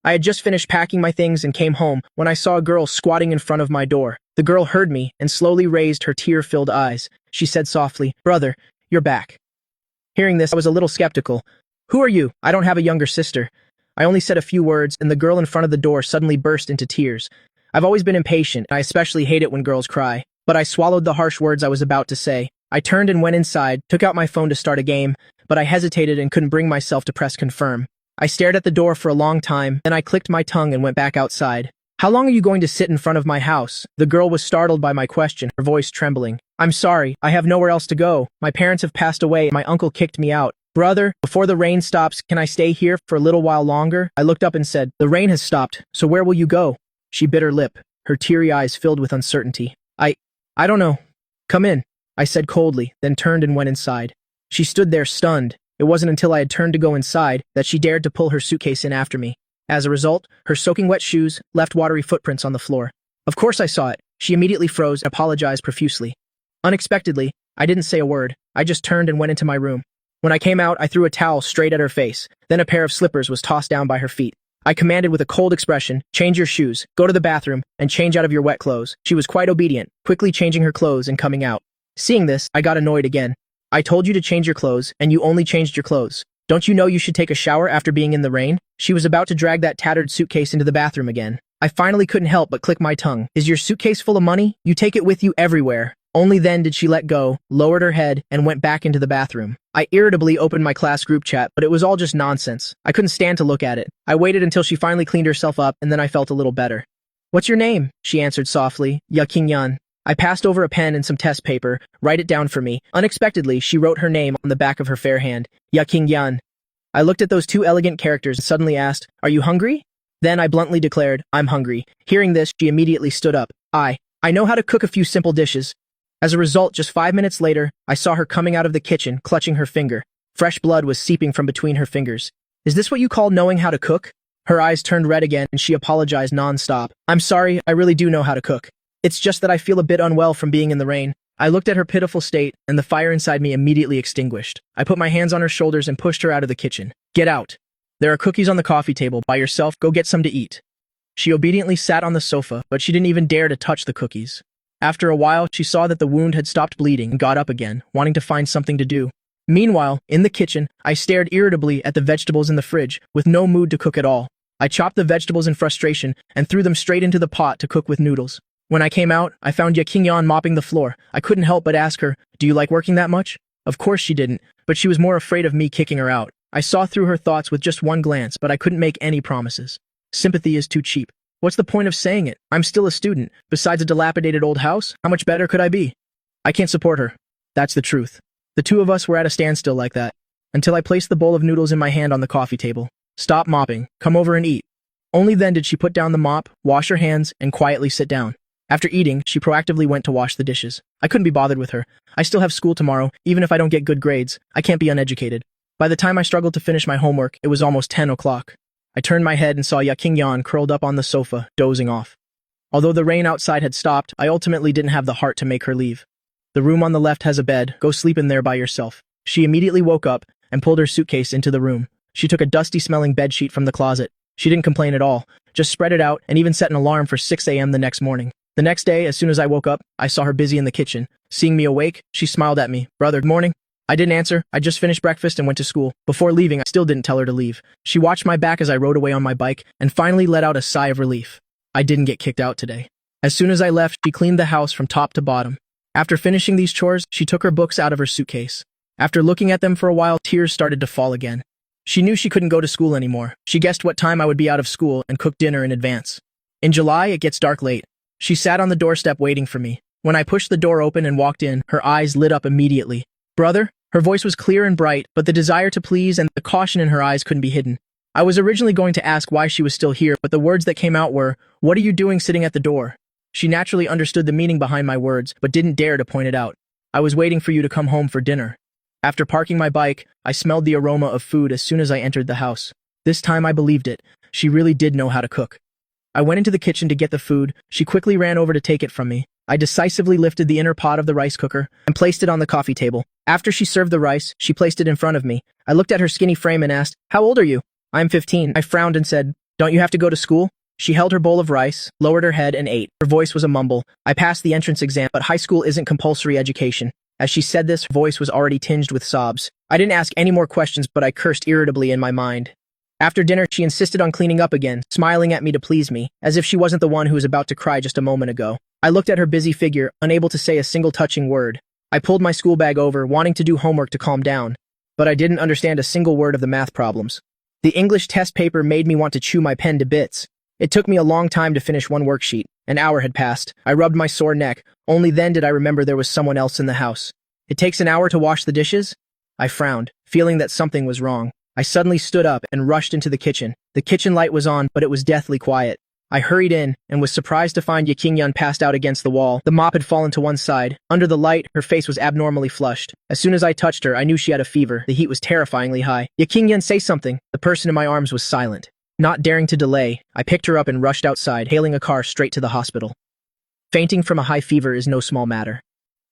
I had just finished packing my things and came home when I saw a girl squatting in front of my door. The girl heard me and slowly raised her tear-filled eyes. She said softly, "Brother, you're back." Hearing this, I was a little skeptical. "Who are you? I don't have a younger sister." I only said a few words, and the girl in front of the door suddenly burst into tears. I've always been impatient, and I especially hate it when girls cry. But I swallowed the harsh words I was about to say. I turned and went inside, took out my phone to start a game, but I hesitated and couldn't bring myself to press confirm. I stared at the door for a long time, then I clicked my tongue and went back outside. "How long are you going to sit in front of my house?" The girl was startled by my question, her voice trembling. "I'm sorry, I have nowhere else to go. My parents have passed away and my uncle kicked me out. Brother, before the rain stops, can I stay here for a little while longer?" I looked up and said, "The rain has stopped, so where will you go?" She bit her lip, her teary eyes filled with uncertainty. I don't know. "Come in," I said coldly, then turned and went inside. She stood there stunned. It wasn't until I had turned to go inside that she dared to pull her suitcase in after me. As a result, her soaking wet shoes left watery footprints on the floor. Of course I saw it. She immediately froze and apologized profusely. Unexpectedly, I didn't say a word. I just turned and went into my room. When I came out, I threw a towel straight at her face. Then a pair of slippers was tossed down by her feet. I commanded with a cold expression, "Change your shoes, go to the bathroom, and change out of your wet clothes." She was quite obedient, quickly changing her clothes and coming out. Seeing this, I got annoyed again. "I told you to change your clothes, and you only changed your clothes. Don't you know you should take a shower after being in the rain?" She was about to drag that tattered suitcase into the bathroom again. I finally couldn't help but click my tongue. "Is your suitcase full of money? You take it with you everywhere." Only then did she let go, lowered her head, and went back into the bathroom. I irritably opened my class group chat, but it was all just nonsense. I couldn't stand to look at it. I waited until she finally cleaned herself up, and then I felt a little better. "What's your name?" she answered softly. "Yakinyan." I passed over a pen and some test paper. "Write it down for me." Unexpectedly, she wrote her name on the back of her fair hand. Yakinyan. I looked at those two elegant characters and suddenly asked, "Are you hungry?" Then I bluntly declared, "I'm hungry." Hearing this, she immediately stood up. I know how to cook a few simple dishes." As a result, just 5 minutes later, I saw her coming out of the kitchen, clutching her finger. Fresh blood was seeping from between her fingers. "Is this what you call knowing how to cook?" Her eyes turned red again, and she apologized non-stop. "I'm sorry, I really do know how to cook. It's just that I feel a bit unwell from being in the rain." I looked at her pitiful state, and the fire inside me immediately extinguished. I put my hands on her shoulders and pushed her out of the kitchen. "Get out. There are cookies on the coffee table. By yourself, go get some to eat." She obediently sat on the sofa, but she didn't even dare to touch the cookies. After a while, she saw that the wound had stopped bleeding and got up again, wanting to find something to do. Meanwhile, in the kitchen, I stared irritably at the vegetables in the fridge, with no mood to cook at all. I chopped the vegetables in frustration and threw them straight into the pot to cook with noodles. When I came out, I found Yakinyan mopping the floor. I couldn't help but ask her, "Do you like working that much?" Of course she didn't, but she was more afraid of me kicking her out. I saw through her thoughts with just one glance, but I couldn't make any promises. Sympathy is too cheap. What's the point of saying it? I'm still a student. Besides a dilapidated old house, how much better could I be? I can't support her. That's the truth. The two of us were at a standstill like that, until I placed the bowl of noodles in my hand on the coffee table. "Stop mopping. Come over and eat." Only then did she put down the mop, wash her hands, and quietly sit down. After eating, she proactively went to wash the dishes. I couldn't be bothered with her. I still have school tomorrow. Even if I don't get good grades, I can't be uneducated. By the time I struggled to finish my homework, it was almost 10 o'clock. I turned my head and saw Yakinyan curled up on the sofa, dozing off. Although the rain outside had stopped, I ultimately didn't have the heart to make her leave. "The room on the left has a bed. Go sleep in there by yourself." She immediately woke up and pulled her suitcase into the room. She took a dusty-smelling bedsheet from the closet. She didn't complain at all, just spread it out and even set an alarm for 6 a.m. the next morning. The next day, as soon as I woke up, I saw her busy in the kitchen. Seeing me awake, she smiled at me. "Brother, good morning." I didn't answer. I just finished breakfast and went to school. Before leaving, I still didn't tell her to leave. She watched my back as I rode away on my bike and finally let out a sigh of relief. I didn't get kicked out today. As soon as I left, she cleaned the house from top to bottom. After finishing these chores, she took her books out of her suitcase. After looking at them for a while, tears started to fall again. She knew she couldn't go to school anymore. She guessed what time I would be out of school and cooked dinner in advance. In July, it gets dark late. She sat on the doorstep waiting for me. When I pushed the door open and walked in, her eyes lit up immediately. "Brother?" Her voice was clear and bright, but the desire to please and the caution in her eyes couldn't be hidden. I was originally going to ask why she was still here, but the words that came out were, "What are you doing sitting at the door?" She naturally understood the meaning behind my words, but didn't dare to point it out. "I was waiting for you to come home for dinner." After parking my bike, I smelled the aroma of food as soon as I entered the house. This time I believed it. She really did know how to cook. I went into the kitchen to get the food. She quickly ran over to take it from me. I decisively lifted the inner pot of the rice cooker and placed it on the coffee table. After she served the rice, she placed it in front of me. I looked at her skinny frame and asked, "How old are you?" "I'm 15. I frowned and said, Don't you have to go to school? She held her bowl of rice, lowered her head, and ate. Her voice was a mumble. I passed the entrance exam, but high school isn't compulsory education. As she said this, her voice was already tinged with sobs. I didn't ask any more questions, but I cursed irritably in my mind. After dinner, she insisted on cleaning up again, smiling at me to please me, as if she wasn't the one who was about to cry just a moment ago. I looked at her busy figure, unable to say a single touching word. I pulled my school bag over, wanting to do homework to calm down, but I didn't understand a single word of the math problems. The English test paper made me want to chew my pen to bits. It took me a long time to finish one worksheet. An hour had passed. I rubbed my sore neck. Only then did I remember there was someone else in the house. It takes an hour to wash the dishes? I frowned, feeling that something was wrong. I suddenly stood up and rushed into the kitchen. The kitchen light was on, but it was deathly quiet. I hurried in and was surprised to find Yakingyun passed out against the wall. The mop had fallen to one side. Under the light, her face was abnormally flushed. As soon as I touched her, I knew she had a fever. The heat was terrifyingly high. Yakingyun, say something. The person in my arms was silent. Not daring to delay, I picked her up and rushed outside, hailing a car straight to the hospital. Fainting from a high fever is no small matter.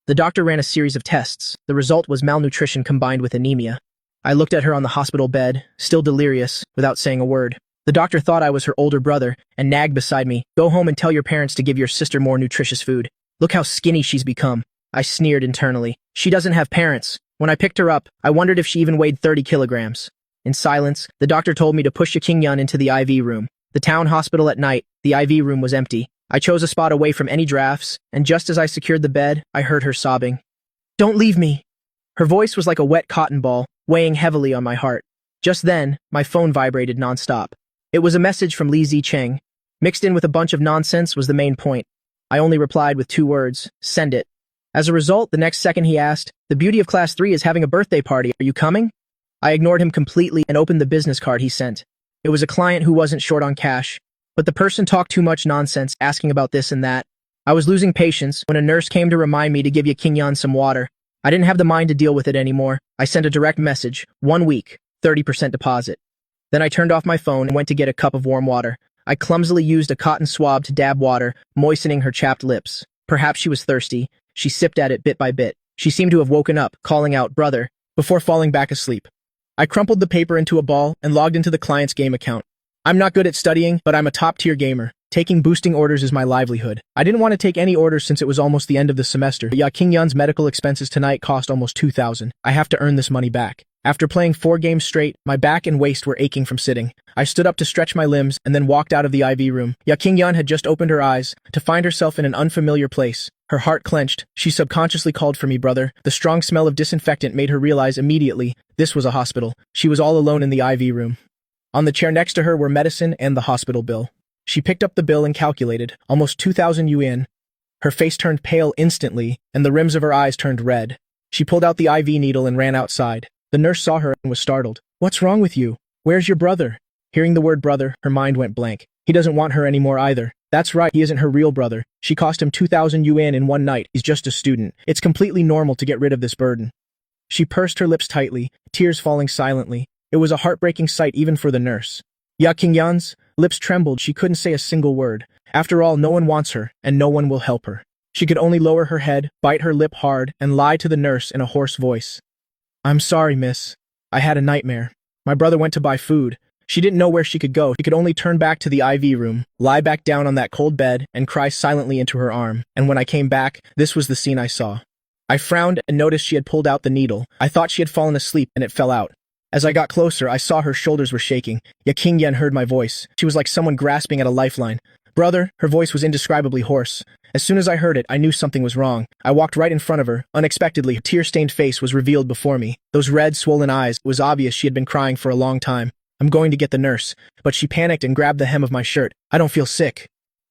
The doctor ran a series of tests. The result was malnutrition combined with anemia. I looked at her on the hospital bed, still delirious, without saying a word. The doctor thought I was her older brother and nagged beside me, "Go home and tell your parents to give your sister more nutritious food. Look how skinny she's become." I sneered internally. She doesn't have parents. When I picked her up, I wondered if she even weighed 30 kilograms. In silence, the doctor told me to push Yakingyun into the IV room. The town hospital at night, the IV room was empty. I chose a spot away from any drafts, and just as I secured the bed, I heard her sobbing. "Don't leave me." Her voice was like a wet cotton ball, weighing heavily on my heart. Just then, my phone vibrated nonstop. It was a message from Li Zicheng. Mixed in with a bunch of nonsense was the main point. I only replied with 2 words, "Send it." As a result, the next second he asked, "The beauty of Class 3 is having a birthday party. Are you coming?" I ignored him completely and opened the business card he sent. It was a client who wasn't short on cash, but the person talked too much nonsense, asking about this and that. I was losing patience when a nurse came to remind me to give Yakingyun some water. I didn't have the mind to deal with it anymore. I sent a direct message, 1 week, 30% deposit. Then I turned off my phone and went to get a cup of warm water. I clumsily used a cotton swab to dab water, moistening her chapped lips. Perhaps she was thirsty. She sipped at it bit by bit. She seemed to have woken up, calling out, "Brother," before falling back asleep. I crumpled the paper into a ball and logged into the client's game account. I'm not good at studying, but I'm a top-tier gamer. Taking boosting orders is my livelihood. I didn't want to take any orders since it was almost the end of the semester. Yakingyun's medical expenses tonight cost almost 2,000. I have to earn this money back. After playing 4 games straight, my back and waist were aching from sitting. I stood up to stretch my limbs and then walked out of the IV room. Yakingyun had just opened her eyes to find herself in an unfamiliar place. Her heart clenched. She subconsciously called for me, "Brother." The strong smell of disinfectant made her realize immediately this was a hospital. She was all alone in the IV room. On the chair next to her were medicine and the hospital bill. She picked up the bill and calculated, almost 2,000 yuan. Her face turned pale instantly, and the rims of her eyes turned red. She pulled out the IV needle and ran outside. The nurse saw her and was startled. "What's wrong with you? Where's your brother?" Hearing the word brother, her mind went blank. He doesn't want her anymore either. That's right, he isn't her real brother. She cost him 2,000 yuan in one night. He's just a student. It's completely normal to get rid of this burden. She pursed her lips tightly, tears falling silently. It was a heartbreaking sight even for the nurse. Yakingyun's lips trembled. She couldn't say a single word. After all, no one wants her, and no one will help her. She could only lower her head, bite her lip hard, and lie to the nurse in a hoarse voice. "I'm sorry, miss. I had a nightmare. My brother went to buy food. She didn't know where she could go. She could only turn back to the IV room, lie back down on that cold bed, and cry silently into her arm. And when I came back, this was the scene I saw." I frowned and noticed she had pulled out the needle. I thought she had fallen asleep, and it fell out. As I got closer, I saw her shoulders were shaking. Yakingyun heard my voice. She was like someone grasping at a lifeline. "Brother," her voice was indescribably hoarse. As soon as I heard it, I knew something was wrong. I walked right in front of her. Unexpectedly, her tear-stained face was revealed before me. Those red, swollen eyes, it was obvious she had been crying for a long time. I'm going to get the nurse. But she panicked and grabbed the hem of my shirt. "I don't feel sick."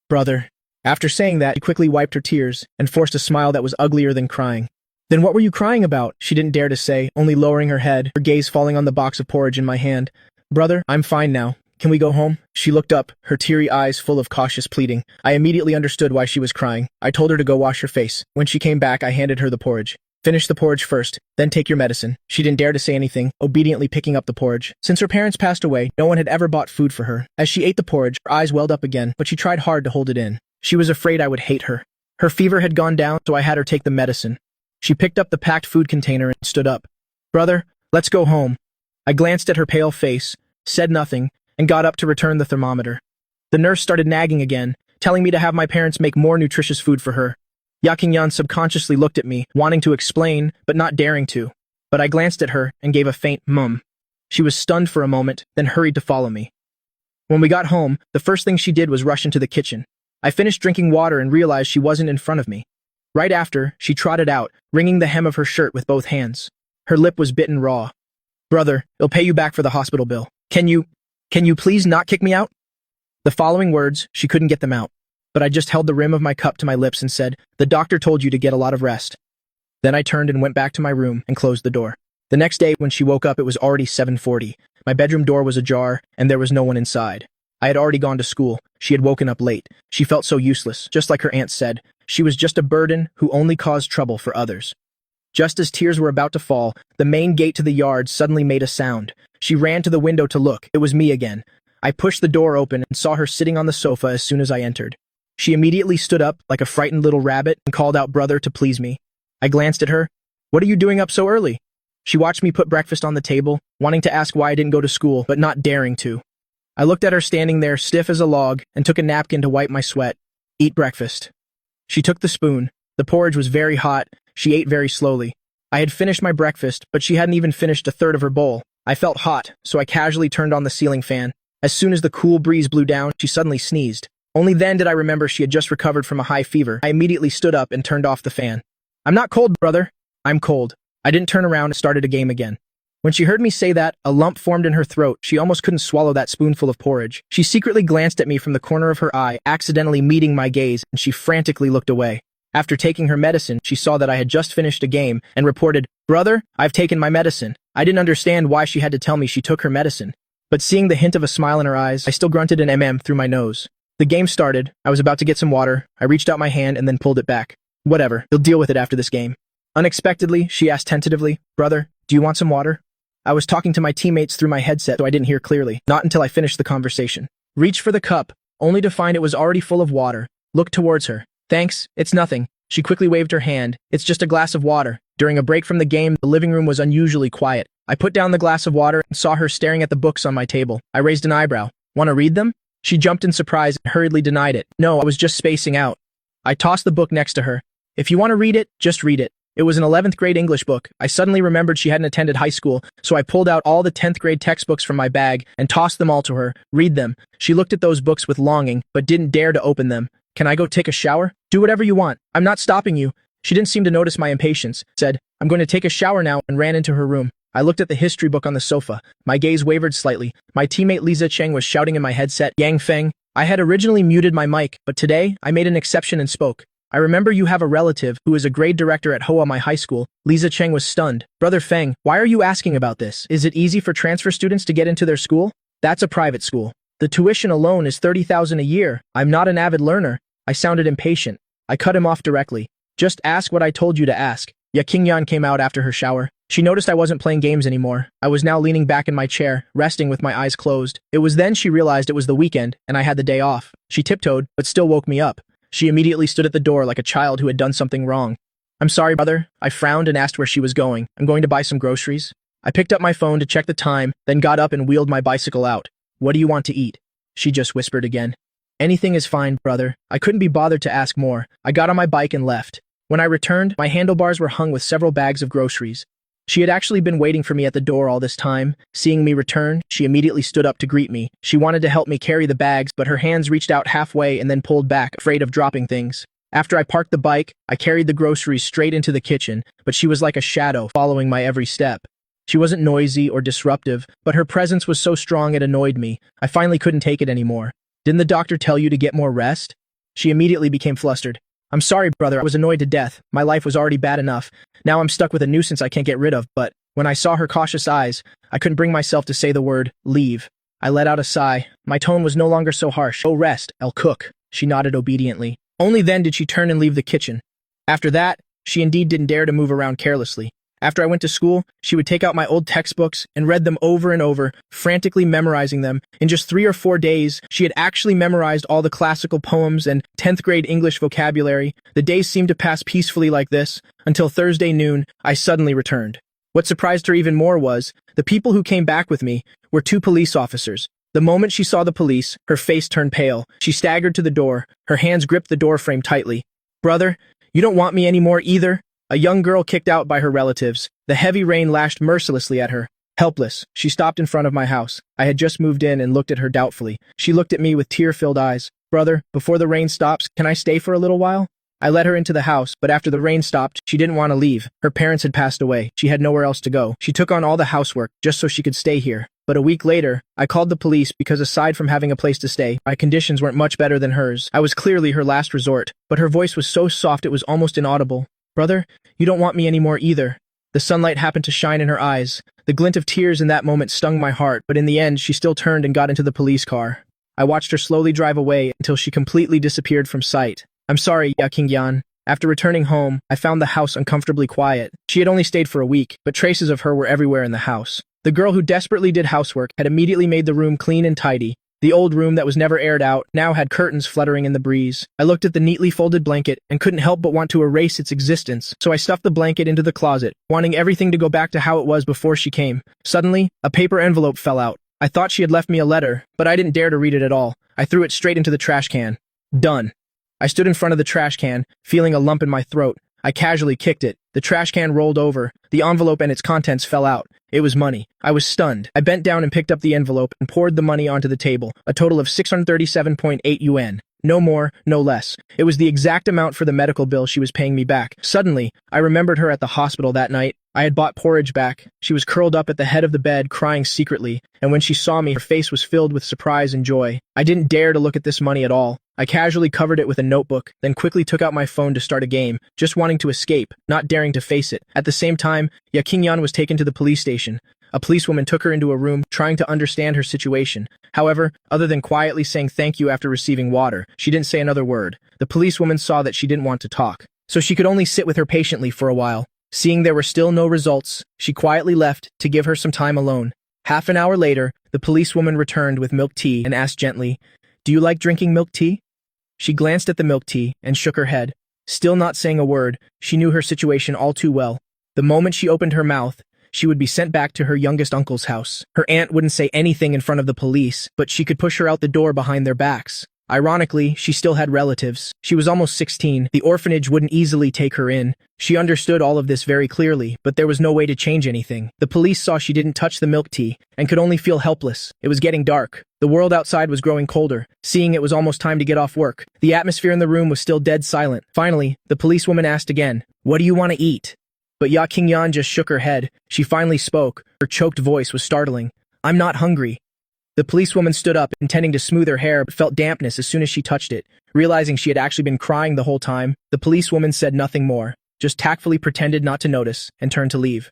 "Brother." After saying that, she quickly wiped her tears and forced a smile that was uglier than crying. "Then what were you crying about?" She didn't dare to say, only lowering her head, her gaze falling on the box of porridge in my hand. "Brother, I'm fine now. Can we go home?" She looked up, her teary eyes full of cautious pleading. I immediately understood why she was crying. I told her to go wash her face. When she came back, I handed her the porridge. "Finish the porridge first, then take your medicine." She didn't dare to say anything, obediently picking up the porridge. Since her parents passed away, no one had ever bought food for her. As she ate the porridge, her eyes welled up again, but she tried hard to hold it in. She was afraid I would hate her. Her fever had gone down, so I had her take the medicine. She picked up the packed food container and stood up. "Brother, let's go home." I glanced at her pale face, said nothing, and got up to return the thermometer. The nurse started nagging again, telling me to have my parents make more nutritious food for her. Yakinyan subconsciously looked at me, wanting to explain, but not daring to. But I glanced at her and gave a faint mum. She was stunned for a moment, then hurried to follow me. When we got home, the first thing she did was rush into the kitchen. I finished drinking water and realized she wasn't in front of me. Right after, she trotted out, wringing the hem of her shirt with both hands. Her lip was bitten raw. "Brother, I'll pay you back for the hospital bill. Can you please not kick me out?" The following words, she couldn't get them out. But I just held the rim of my cup to my lips and said, "The doctor told you to get a lot of rest." Then I turned and went back to my room and closed the door. The next day, when she woke up, it was already 7:40. My bedroom door was ajar, and there was no one inside. I had already gone to school. She had woken up late. She felt so useless, just like her aunt said. She was just a burden who only caused trouble for others. Just as tears were about to fall, the main gate to the yard suddenly made a sound. She ran to the window to look. It was me again. I pushed the door open and saw her sitting on the sofa as soon as I entered. She immediately stood up like a frightened little rabbit and called out brother to please me. I glanced at her. "What are you doing up so early?" She watched me put breakfast on the table, wanting to ask why I didn't go to school, but not daring to. I looked at her standing there stiff as a log and took a napkin to wipe my sweat. "Eat breakfast." She took the spoon. The porridge was very hot. She ate very slowly. I had finished my breakfast, but she hadn't even finished a third of her bowl. I felt hot, so I casually turned on the ceiling fan. As soon as the cool breeze blew down, she suddenly sneezed. Only then did I remember she had just recovered from a high fever. I immediately stood up and turned off the fan. "I'm not cold, brother." "I'm cold." I didn't turn around and started a game again. When she heard me say that, a lump formed in her throat. She almost couldn't swallow that spoonful of porridge. She secretly glanced at me from the corner of her eye, accidentally meeting my gaze, and she frantically looked away. After taking her medicine, she saw that I had just finished a game and reported, "Brother, I've taken my medicine." I didn't understand why she had to tell me she took her medicine. But seeing the hint of a smile in her eyes, I still grunted an through my nose. The game started. I was about to get some water. I reached out my hand and then pulled it back. "Whatever, you'll deal with it after this game." Unexpectedly, she asked tentatively, "Brother, do you want some water?" I was talking to my teammates through my headset, so I didn't hear clearly, not until I finished the conversation. Reached for the cup, only to find it was already full of water. Looked towards her. "Thanks, it's nothing." She quickly waved her hand. "It's just a glass of water." During a break from the game, the living room was unusually quiet. I put down the glass of water and saw her staring at the books on my table. I raised an eyebrow. "Want to read them?" She jumped in surprise and hurriedly denied it. "No, I was just spacing out." I tossed the book next to her. "If you want to read it, just read it." It was an 11th grade English book. I suddenly remembered she hadn't attended high school, so I pulled out all the 10th grade textbooks from my bag and tossed them all to her. "Read them." She looked at those books with longing, but didn't dare to open them. "Can I go take a shower?" "Do whatever you want. I'm not stopping you." She didn't seem to notice my impatience, said, "I'm going to take a shower now," and ran into her room. I looked at the history book on the sofa. My gaze wavered slightly. My teammate Lisa Cheng was shouting in my headset, "Yang Feng." I had originally muted my mic, but today, I made an exception and spoke. "I remember you have a relative who is a grade director at Hoa, my high school." Lisa Cheng was stunned. "Brother Feng, why are you asking about this? Is it easy for transfer students to get into their school?" "That's a private school. The tuition alone is 30,000 a year. I'm not an avid learner." I sounded impatient. I cut him off directly. "Just ask what I told you to ask." Yakinyan came out after her shower. She noticed I wasn't playing games anymore. I was now leaning back in my chair, resting with my eyes closed. It was then she realized it was the weekend, and I had the day off. She tiptoed, but still woke me up. She immediately stood at the door like a child who had done something wrong. "I'm sorry, brother." I frowned and asked where she was going. "I'm going to buy some groceries." I picked up my phone to check the time, then got up and wheeled my bicycle out. "What do you want to eat?" She just whispered again. "Anything is fine, brother." I couldn't be bothered to ask more. I got on my bike and left. When I returned, my handlebars were hung with several bags of groceries. She had actually been waiting for me at the door all this time. Seeing me return, she immediately stood up to greet me. She wanted to help me carry the bags, but her hands reached out halfway and then pulled back, afraid of dropping things. After I parked the bike, I carried the groceries straight into the kitchen, but she was like a shadow, following my every step. She wasn't noisy or disruptive, but her presence was so strong it annoyed me. I finally couldn't take it anymore. "Didn't the doctor tell you to get more rest?" She immediately became flustered. "I'm sorry, brother, I was annoyed to death. My life was already bad enough. Now I'm stuck with a nuisance I can't get rid of." But when I saw her cautious eyes, I couldn't bring myself to say the word, "leave." I let out a sigh. My tone was no longer so harsh. "Go rest, I'll cook." She nodded obediently. Only then did she turn and leave the kitchen. After that, she indeed didn't dare to move around carelessly. After I went to school, she would take out my old textbooks and read them over and over, frantically memorizing them. In just 3 or 4 days, she had actually memorized all the classical poems and 10th grade English vocabulary. The days seemed to pass peacefully like this, until Thursday noon, I suddenly returned. What surprised her even more was, the people who came back with me were 2 police officers. The moment she saw the police, her face turned pale. She staggered to the door. Her hands gripped the door frame tightly. "Brother, you don't want me anymore either?" A young girl kicked out by her relatives. The heavy rain lashed mercilessly at her. Helpless, she stopped in front of my house. I had just moved in and looked at her doubtfully. She looked at me with tear-filled eyes. "Brother, before the rain stops, can I stay for a little while?" I let her into the house, but after the rain stopped, she didn't want to leave. Her parents had passed away. She had nowhere else to go. She took on all the housework just so she could stay here. But a week later, I called the police because aside from having a place to stay, my conditions weren't much better than hers. I was clearly her last resort, but her voice was so soft it was almost inaudible. "Brother, you don't want me anymore either." The sunlight happened to shine in her eyes. The glint of tears in that moment stung my heart, but in the end, she still turned and got into the police car. I watched her slowly drive away until she completely disappeared from sight. "I'm sorry, Ya Qingyan." After returning home, I found the house uncomfortably quiet. She had only stayed for a week, but traces of her were everywhere in the house. The girl who desperately did housework had immediately made the room clean and tidy. The old room that was never aired out now had curtains fluttering in the breeze. I looked at the neatly folded blanket and couldn't help but want to erase its existence, so I stuffed the blanket into the closet, wanting everything to go back to how it was before she came. Suddenly, a paper envelope fell out. I thought she had left me a letter, but I didn't dare to read it at all. I threw it straight into the trash can. Done. I stood in front of the trash can, feeling a lump in my throat. I casually kicked it. The trash can rolled over. The envelope and its contents fell out. It was money. I was stunned. I bent down and picked up the envelope and poured the money onto the table, a total of 637.8 yuan. No more, no less. It was the exact amount for the medical bill she was paying me back. Suddenly, I remembered her at the hospital that night. I had bought porridge back. She was curled up at the head of the bed, crying secretly, and when she saw me, her face was filled with surprise and joy. I didn't dare to look at this money at all. I casually covered it with a notebook, then quickly took out my phone to start a game, just wanting to escape, not daring to face it. At the same time, Ya Qingyan was taken to the police station. A policewoman took her into a room, trying to understand her situation. However, other than quietly saying thank you after receiving water, she didn't say another word. The policewoman saw that she didn't want to talk, so she could only sit with her patiently for a while. Seeing there were still no results, she quietly left to give her some time alone. Half an hour later, the policewoman returned with milk tea and asked gently, "Do you like drinking milk tea?" She glanced at the milk tea and shook her head. Still not saying a word, she knew her situation all too well. The moment she opened her mouth, she would be sent back to her youngest uncle's house. Her aunt wouldn't say anything in front of the police, but she could push her out the door behind their backs. Ironically, she still had relatives. She was almost 16. The orphanage wouldn't easily take her in. She understood all of this very clearly, but there was no way to change anything. The police saw she didn't touch the milk tea and could only feel helpless. It was getting dark. The world outside was growing colder. Seeing it was almost time to get off work, the atmosphere in the room was still dead silent. Finally, the policewoman asked again, "What do you want to eat?" But Ya Qingyan just shook her head. She finally spoke. Her choked voice was startling. "I'm not hungry." The policewoman stood up, intending to smooth her hair, but felt dampness as soon as she touched it. Realizing she had actually been crying the whole time, the policewoman said nothing more, just tactfully pretended not to notice, and turned to leave.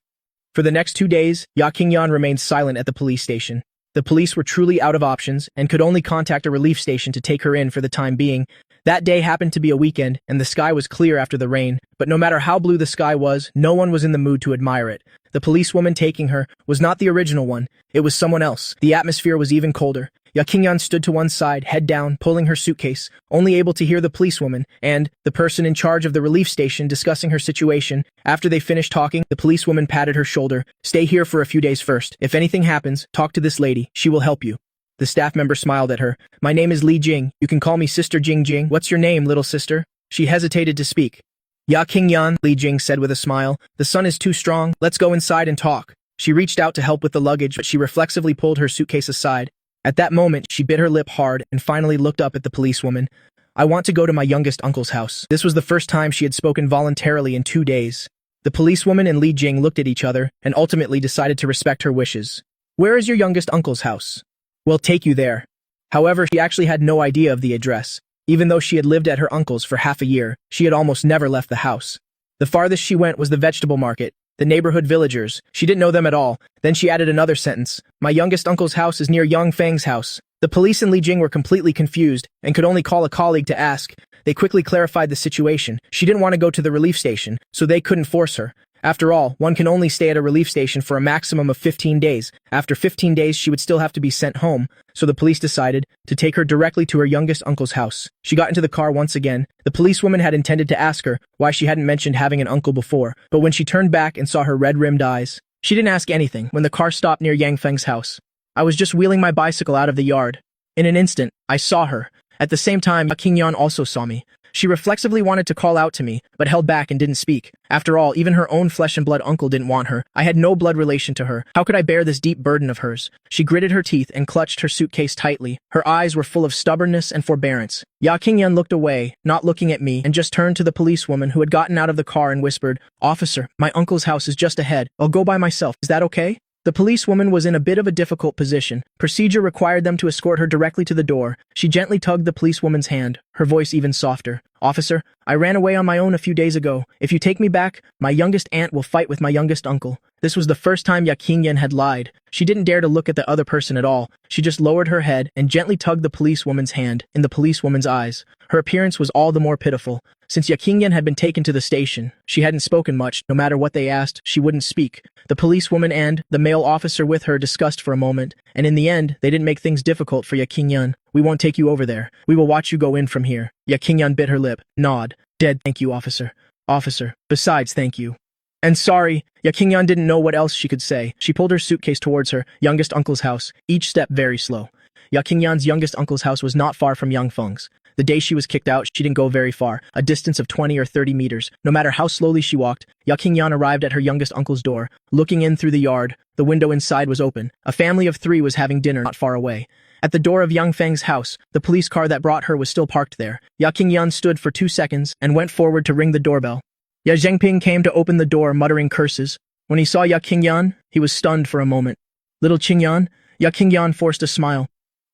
For the next 2 days, Ya Qingyan remained silent at the police station. The police were truly out of options, and could only contact a relief station to take her in for the time being. That day happened to be a weekend, and the sky was clear after the rain, but no matter how blue the sky was, no one was in the mood to admire it. The policewoman taking her was not the original one, it was someone else. The atmosphere was even colder. Ya Qingyan stood to one side, head down, pulling her suitcase, only able to hear the policewoman and the person in charge of the relief station discussing her situation. After they finished talking, the policewoman patted her shoulder. "Stay here for a few days first. If anything happens, talk to this lady. She will help you." The staff member smiled at her. "My name is Li Jing. You can call me Sister Jing Jing. What's your name, little sister?" She hesitated to speak. "Ya Qingyan," Li Jing said with a smile. "The sun is too strong. Let's go inside and talk." She reached out to help with the luggage, but she reflexively pulled her suitcase aside. At that moment, she bit her lip hard and finally looked up at the policewoman. "I want to go to my youngest uncle's house." This was the first time she had spoken voluntarily in 2 days. The policewoman and Li Jing looked at each other and ultimately decided to respect her wishes. "Where is your youngest uncle's house?" "We'll take you there." However, she actually had no idea of the address. Even though she had lived at her uncle's for half a year, she had almost never left the house. The farthest she went was the vegetable market. The neighborhood villagers. She didn't know them at all. Then she added another sentence. "My youngest uncle's house is near Yang Feng's house." The police and Li Jing were completely confused and could only call a colleague to ask. They quickly clarified the situation. She didn't want to go to the relief station, so they couldn't force her. After all, one can only stay at a relief station for a maximum of 15 days. After 15 days, she would still have to be sent home, so the police decided to take her directly to her youngest uncle's house. She got into the car once again. The policewoman had intended to ask her why she hadn't mentioned having an uncle before, but when she turned back and saw her red-rimmed eyes, she didn't ask anything when the car stopped near Yang Feng's house. I was just wheeling my bicycle out of the yard. In an instant, I saw her. At the same time, Qingyan also saw me. She reflexively wanted to call out to me, but held back and didn't speak. After all, even her own flesh-and-blood uncle didn't want her. I had no blood relation to her. How could I bear this deep burden of hers? She gritted her teeth and clutched her suitcase tightly. Her eyes were full of stubbornness and forbearance. Qingyan looked away, not looking at me, and just turned to the policewoman who had gotten out of the car and whispered, "Officer, my uncle's house is just ahead. I'll go by myself. Is that okay?" The policewoman was in a bit of a difficult position. Procedure required them to escort her directly to the door. She gently tugged the policewoman's hand, her voice even softer. "Officer, I ran away on my own a few days ago. If you take me back, my youngest aunt will fight with my youngest uncle." This was the first time Qingyan had lied. She didn't dare to look at the other person at all. She just lowered her head and gently tugged the policewoman's hand. In the policewoman's eyes, her appearance was all the more pitiful. Since Qingyan had been taken to the station, she hadn't spoken much. No matter what they asked, she wouldn't speak. The policewoman and the male officer with her discussed for a moment, and in the end, they didn't make things difficult for Qingyan. "We won't take you over there. We will watch you go in from here." Qingyan bit her lip. "Nod. Dead. Thank you, officer. Officer. Besides, thank you. And sorry." Qingyan didn't know what else she could say. She pulled her suitcase towards her youngest uncle's house, each step very slow. Qingyan's youngest uncle's house was not far from Yang Feng's. The day she was kicked out, she didn't go very far, a distance of 20 or 30 meters. No matter how slowly she walked, Qingyan arrived at her youngest uncle's door. Looking in through the yard, the window inside was open. A family of 3 was having dinner not far away. At the door of Yang Feng's house, the police car that brought her was still parked there. Qingyan stood for 2 seconds and went forward to ring the doorbell. Zhengping came to open the door, muttering curses. When he saw Qingyan, he was stunned for a moment. "Little Qingyan?" Qingyan forced a smile.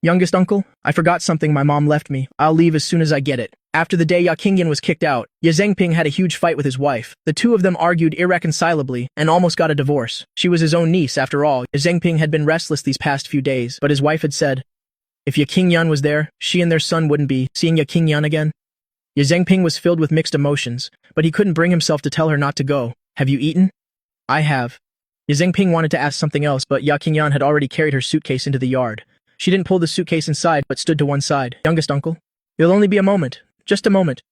"Youngest uncle, I forgot something my mom left me. I'll leave as soon as I get it." After the day Qingyan was kicked out, Zhengping had a huge fight with his wife. The two of them argued irreconcilably and almost got a divorce. She was his own niece, after all. Zhengping had been restless these past few days, but his wife had said, if Qingyan was there, she and their son wouldn't be seeing Qingyan again. Zhengping was filled with mixed emotions, but he couldn't bring himself to tell her not to go. "Have you eaten?" "I have." Zhengping wanted to ask something else, but Qingyan had already carried her suitcase into the yard. She didn't pull the suitcase inside, but stood to one side. "Youngest uncle? It'll only be a moment. Just a moment."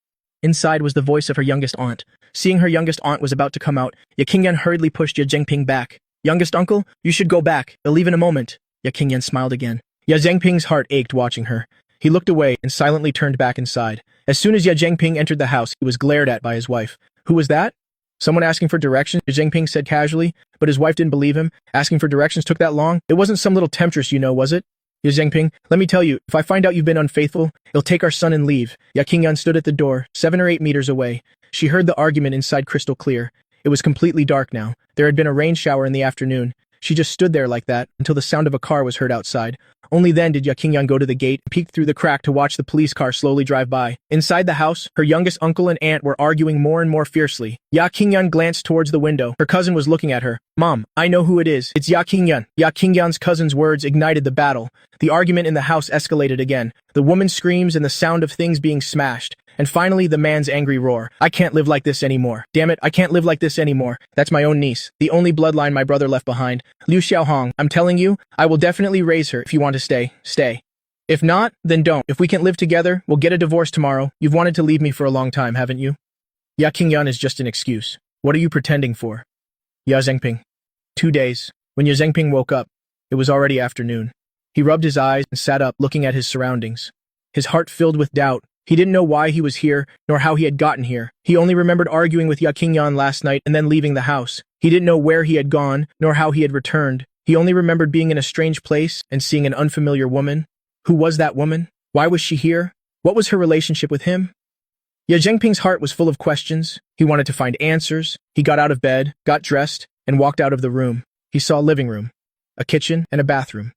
Inside was the voice of her youngest aunt. Seeing her youngest aunt was about to come out, Qingyan hurriedly pushed Zhengping back. "Youngest uncle, you should go back. I'll leave in a moment." Qingyan smiled again. Zhengping's heart ached watching her. He looked away and silently turned back inside. As soon as Zhengping entered the house, he was glared at by his wife. "Who was that?" "Someone asking for directions," Zhengping said casually, but his wife didn't believe him. "Asking for directions took that long? It wasn't some little temptress, was it?" "Zhengping, let me tell you, if I find out you've been unfaithful, it'll take our son and leave." Qingyan stood at the door, 7 or 8 meters away. She heard the argument inside crystal clear. It was completely dark now. There had been a rain shower in the afternoon. She just stood there like that until the sound of a car was heard outside. Only then did Qingyan go to the gate and peeked through the crack to watch the police car slowly drive by. Inside the house, her youngest uncle and aunt were arguing more and more fiercely. Qingyan glanced towards the window. Her cousin was looking at her. "Mom, I know who it is. It's Qingyan." Qingyan's cousin's words ignited the battle. The argument in the house escalated again. The woman's screams and the sound of things being smashed. And finally, the man's angry roar. "I can't live like this anymore. Damn it, I can't live like this anymore. That's my own niece, the only bloodline my brother left behind. Liu Xiaohong, I'm telling you, I will definitely raise her. If you want to stay, stay. If not, then don't. If we can't live together, we'll get a divorce tomorrow. You've wanted to leave me for a long time, haven't you?" Qingyan is just an excuse. What are you pretending for? Zhengping. 2 days. When Zhengping woke up, it was already afternoon. He rubbed his eyes and sat up, looking at his surroundings. His heart filled with doubt. He didn't know why he was here, nor how he had gotten here. He only remembered arguing with Qingyan last night and then leaving the house. He didn't know where he had gone, nor how he had returned. He only remembered being in a strange place and seeing an unfamiliar woman. Who was that woman? Why was she here? What was her relationship with him? Zhengping's heart was full of questions. He wanted to find answers. He got out of bed, got dressed, and walked out of the room. He saw a living room, a kitchen, and a bathroom.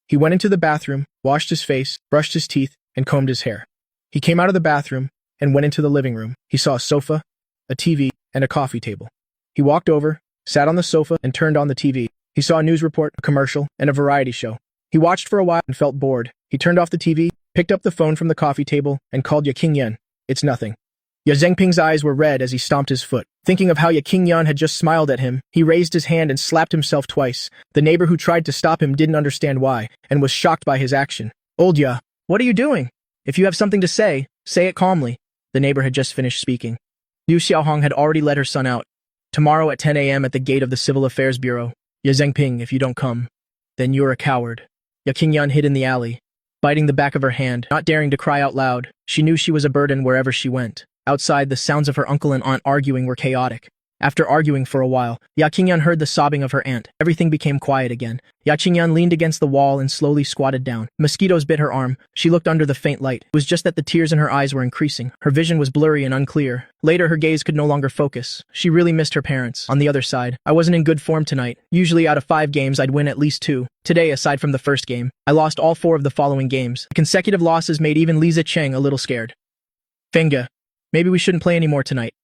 He went into the bathroom, washed his face, brushed his teeth, and combed his hair. He came out of the bathroom and went into the living room. He saw a sofa, a TV, and a coffee table. He walked over, sat on the sofa, and turned on the TV. He saw a news report, a commercial, and a variety show. He watched for a while and felt bored. He turned off the TV, picked up the phone from the coffee table, and called Qingyan. "It's nothing." Zhengping's eyes were red as he stomped his foot. Thinking of how Qingyan had just smiled at him, he raised his hand and slapped himself twice. The neighbor who tried to stop him didn't understand why, and was shocked by his action. "Old Ya, what are you doing? If you have something to say it calmly." The neighbor had just finished speaking. Liu Xiaohong had already let her son out. "Tomorrow at 10 a.m. at the gate of the Civil Affairs Bureau. Zhengping, if you don't come, then you're a coward." Yakinyan hid in the alley, biting the back of her hand, not daring to cry out loud. She knew she was a burden wherever she went. Outside, the sounds of her uncle and aunt arguing were chaotic. After arguing for a while, Yakinyan heard the sobbing of her aunt. Everything became quiet again. Yakinyan leaned against the wall and slowly squatted down. Mosquitoes bit her arm. She looked under the faint light. It was just that the tears in her eyes were increasing. Her vision was blurry and unclear. Later, her gaze could no longer focus. She really missed her parents. On the other side, I wasn't in good form tonight. Usually out of 5 games, I'd win at least 2. Today, aside from the first game, I lost all 4 of the following games. The consecutive losses made even Lisa Cheng a little scared. Fenga, maybe we shouldn't play anymore tonight.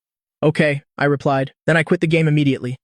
Okay, I replied. Then I quit the game immediately.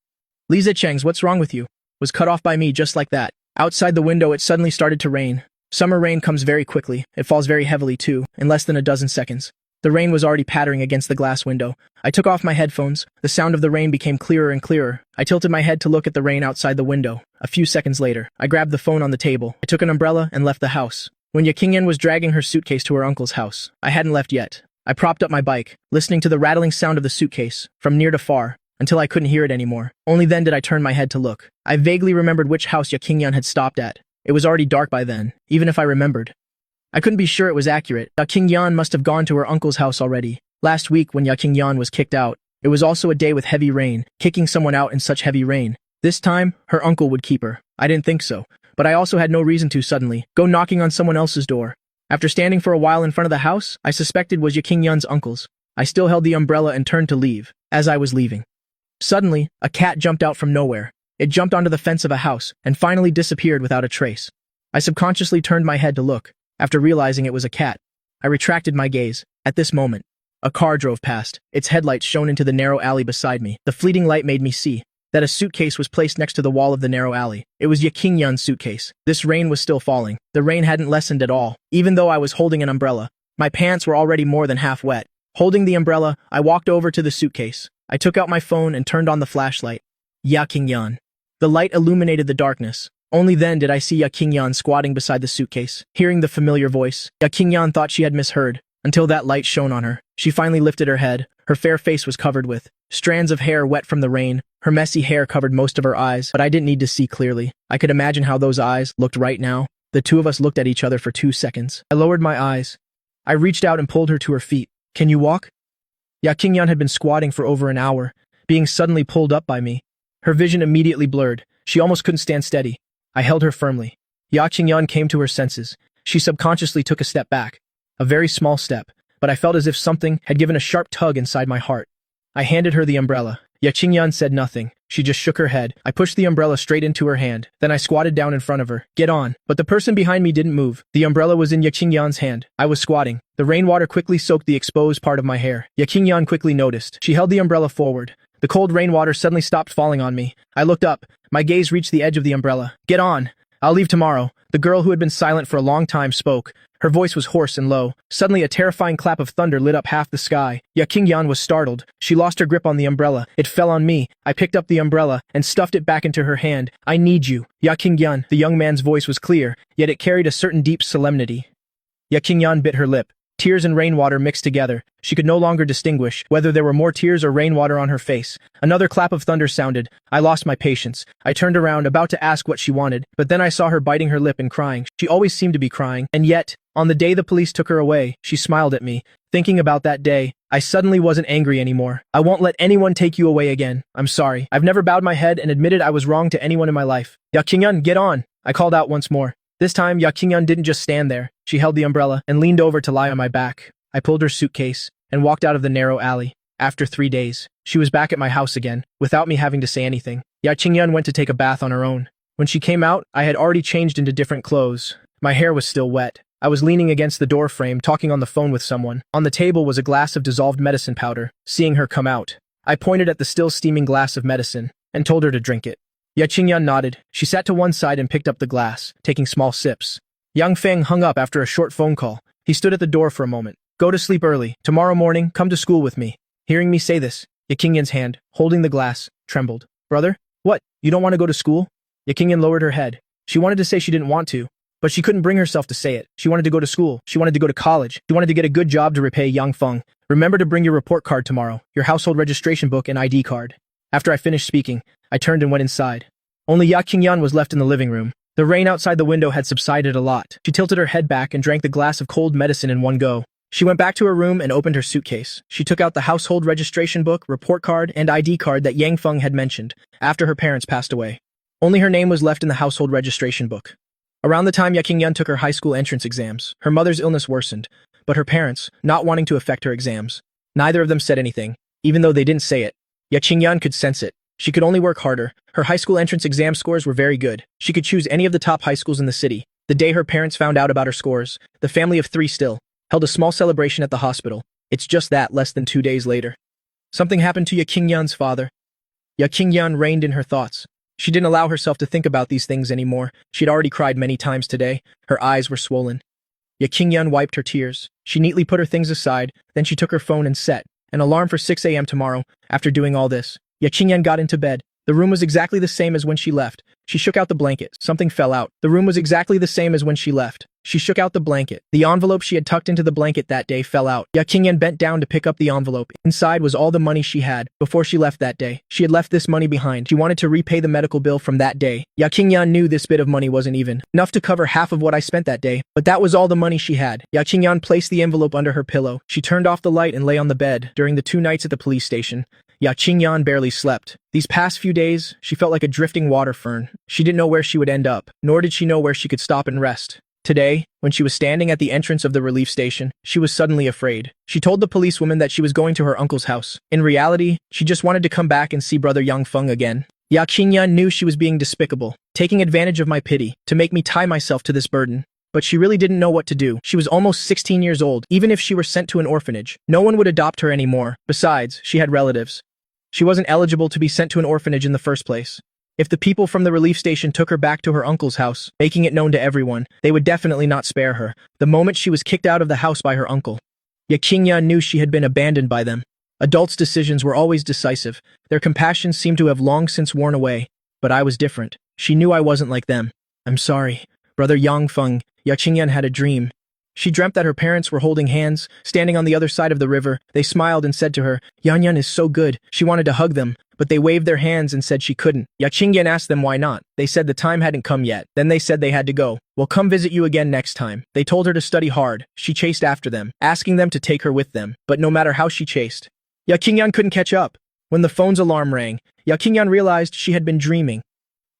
Lisa Cheng's "What's wrong with you?" was cut off by me just like that. Outside the window, it suddenly started to rain. Summer rain comes very quickly. It falls very heavily too, in less than a dozen seconds. The rain was already pattering against the glass window. I took off my headphones. The sound of the rain became clearer and clearer. I tilted my head to look at the rain outside the window. A few seconds later, I grabbed the phone on the table. I took an umbrella and left the house. When Yakinyan was dragging her suitcase to her uncle's house, I hadn't left yet. I propped up my bike, listening to the rattling sound of the suitcase, from near to far, until I couldn't hear it anymore. Only then did I turn my head to look. I vaguely remembered which house Yakinyan had stopped at. It was already dark by then, even if I remembered. I couldn't be sure it was accurate. Yakinyan must have gone to her uncle's house already. Last week, when Yakinyan was kicked out, it was also a day with heavy rain. Kicking someone out in such heavy rain. This time, her uncle would keep her. I didn't think so, but I also had no reason to suddenly go knocking on someone else's door. After standing for a while in front of the house, I suspected was Yakinyan's uncle's. I still held the umbrella and turned to leave. As I was leaving, suddenly, a cat jumped out from nowhere. It jumped onto the fence of a house and finally disappeared without a trace. I subconsciously turned my head to look. After realizing it was a cat, I retracted my gaze. At this moment, a car drove past. Its headlights shone into the narrow alley beside me. The fleeting light made me see that a suitcase was placed next to the wall of the narrow alley. It was Yakinyan's suitcase. This rain was still falling. The rain hadn't lessened at all. Even though I was holding an umbrella, my pants were already more than half wet. Holding the umbrella, I walked over to the suitcase. I took out my phone and turned on the flashlight. Yakinyan. The light illuminated the darkness. Only then did I see Yakinyan squatting beside the suitcase. Hearing the familiar voice, Yakinyan thought she had misheard, until that light shone on her. She finally lifted her head. Her fair face was covered with strands of hair wet from the rain. Her messy hair covered most of her eyes, but I didn't need to see clearly. I could imagine how those eyes looked right now. The two of us looked at each other for 2 seconds. I lowered my eyes. I reached out and pulled her to her feet. "Can you walk?" Yakinyan had been squatting for over an hour, being suddenly pulled up by me. Her vision immediately blurred. She almost couldn't stand steady. I held her firmly. Yakinyan came to her senses. She subconsciously took a step back. A very small step, but I felt as if something had given a sharp tug inside my heart. I handed her the umbrella. Yakinyan said nothing. She just shook her head. I pushed the umbrella straight into her hand. Then I squatted down in front of her. "Get on." But the person behind me didn't move. The umbrella was in Yakinyan's hand. I was squatting. The rainwater quickly soaked the exposed part of my hair. Yakinyan quickly noticed. She held the umbrella forward. The cold rainwater suddenly stopped falling on me. I looked up. My gaze reached the edge of the umbrella. "Get on. I'll leave tomorrow." The girl who had been silent for a long time spoke. Her voice was hoarse and low. Suddenly, a terrifying clap of thunder lit up half the sky. Yakinyan was startled. She lost her grip on the umbrella. It fell on me. I picked up the umbrella and stuffed it back into her hand. "I need you." Yakinyan. The young man's voice was clear, yet it carried a certain deep solemnity. Yakinyan bit her lip. Tears and rainwater mixed together. She could no longer distinguish whether there were more tears or rainwater on her face. Another clap of thunder sounded. I lost my patience. I turned around, about to ask what she wanted, but then I saw her biting her lip and crying. She always seemed to be crying, and yet, on the day the police took her away, she smiled at me. Thinking about that day, I suddenly wasn't angry anymore. "I won't let anyone take you away again. I'm sorry. I've never bowed my head and admitted I was wrong to anyone in my life." "Yakinyan, get on!" I called out once more. This time, Yakinyan didn't just stand there. She held the umbrella and leaned over to lie on my back. I pulled her suitcase and walked out of the narrow alley. After 3 days, she was back at my house again, without me having to say anything. Yakinyan went to take a bath on her own. When she came out, I had already changed into different clothes. My hair was still wet. I was leaning against the door frame, talking on the phone with someone. On the table was a glass of dissolved medicine powder. Seeing her come out, I pointed at the still steaming glass of medicine and told her to drink it. Yakinyan nodded. She sat to one side and picked up the glass, taking small sips. Yang Feng hung up after a short phone call. He stood at the door for a moment. "Go to sleep early. Tomorrow morning, come to school with me." Hearing me say this, Yakinyan's hand, holding the glass, trembled. "Brother? What? You don't want to go to school?" Yakinyan lowered her head. She wanted to say she didn't want to, but she couldn't bring herself to say it. She wanted to go to school. She wanted to go to college. She wanted to get a good job to repay Yang Feng. "Remember to bring your report card tomorrow, your household registration book and ID card." After I finished speaking, I turned and went inside. Only Yakinyan was left in the living room. The rain outside the window had subsided a lot. She tilted her head back and drank the glass of cold medicine in one go. She went back to her room and opened her suitcase. She took out the household registration book, report card, and ID card that Yang Feng had mentioned after her parents passed away. Only her name was left in the household registration book. Around the time Qingyun took her high school entrance exams, her mother's illness worsened, but her parents, not wanting to affect her exams, neither of them said anything, even though they didn't say it. Qingyun could sense it. She could only work harder. Her high school entrance exam scores were very good. She could choose any of the top high schools in the city. The day her parents found out about her scores, the family of three still held a small celebration at the hospital. It's just that less than 2 days later, something happened to Qingyun's father. Qingyun reined in her thoughts. She didn't allow herself to think about these things anymore. She'd already cried many times today. Her eyes were swollen. Qingyun wiped her tears. She neatly put her things aside, then she took her phone and set an alarm for 6 a.m. tomorrow. After doing all this, Qingyun got into bed. The room was exactly the same as when she left. She shook out the blanket. Something fell out. The room was exactly the same as when she left. She shook out the blanket. The envelope she had tucked into the blanket that day fell out. Qingyun bent down to pick up the envelope. Inside was all the money she had before she left that day. She had left this money behind. She wanted to repay the medical bill from that day. Qingyun knew this bit of money wasn't even enough to cover half of what I spent that day, but that was all the money she had. Qingyun placed the envelope under her pillow. She turned off the light and lay on the bed. During the 2 nights at the police station, Qingyun barely slept. These past few days, she felt like a drifting water fern. She didn't know where she would end up, nor did she know where she could stop and rest. Today, when she was standing at the entrance of the relief station, she was suddenly afraid. She told the policewoman that she was going to her uncle's house. In reality, she just wanted to come back and see brother Yang Feng again. Qingyun knew she was being despicable, taking advantage of my pity, to make me tie myself to this burden. But she really didn't know what to do. She was almost 16 years old. Even if she were sent to an orphanage, no one would adopt her anymore. Besides, she had relatives. She wasn't eligible to be sent to an orphanage in the first place. If the people from the relief station took her back to her uncle's house, making it known to everyone, they would definitely not spare her. The moment she was kicked out of the house by her uncle, Qingyun knew she had been abandoned by them. Adults' decisions were always decisive. Their compassion seemed to have long since worn away. But I was different. She knew I wasn't like them. I'm sorry. Brother Yang Feng, Qingyun had a dream. She dreamt that her parents were holding hands, standing on the other side of the river. They smiled and said to her, Yan is so good. She wanted to hug them, but they waved their hands and said she couldn't. Qingyun asked them why not. They said the time hadn't come yet. Then they said they had to go. We'll come visit you again next time. They told her to study hard. She chased after them, asking them to take her with them. But no matter how she chased, Qingyun couldn't catch up. When the phone's alarm rang, Qingyun realized she had been dreaming.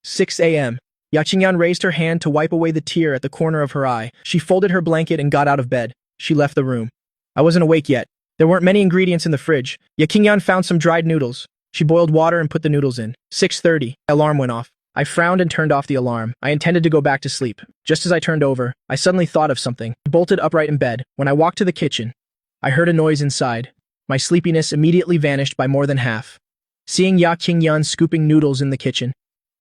6 a.m. Qingyun raised her hand to wipe away the tear at the corner of her eye. She folded her blanket and got out of bed. She left the room. I wasn't awake yet. There weren't many ingredients in the fridge. Qingyun found some dried noodles. She boiled water and put the noodles in. 6:30. Alarm went off. I frowned and turned off the alarm. I intended to go back to sleep. Just as I turned over, I suddenly thought of something. I bolted upright in bed. When I walked to the kitchen, I heard a noise inside. My sleepiness immediately vanished by more than half. Seeing Qingyun scooping noodles in the kitchen,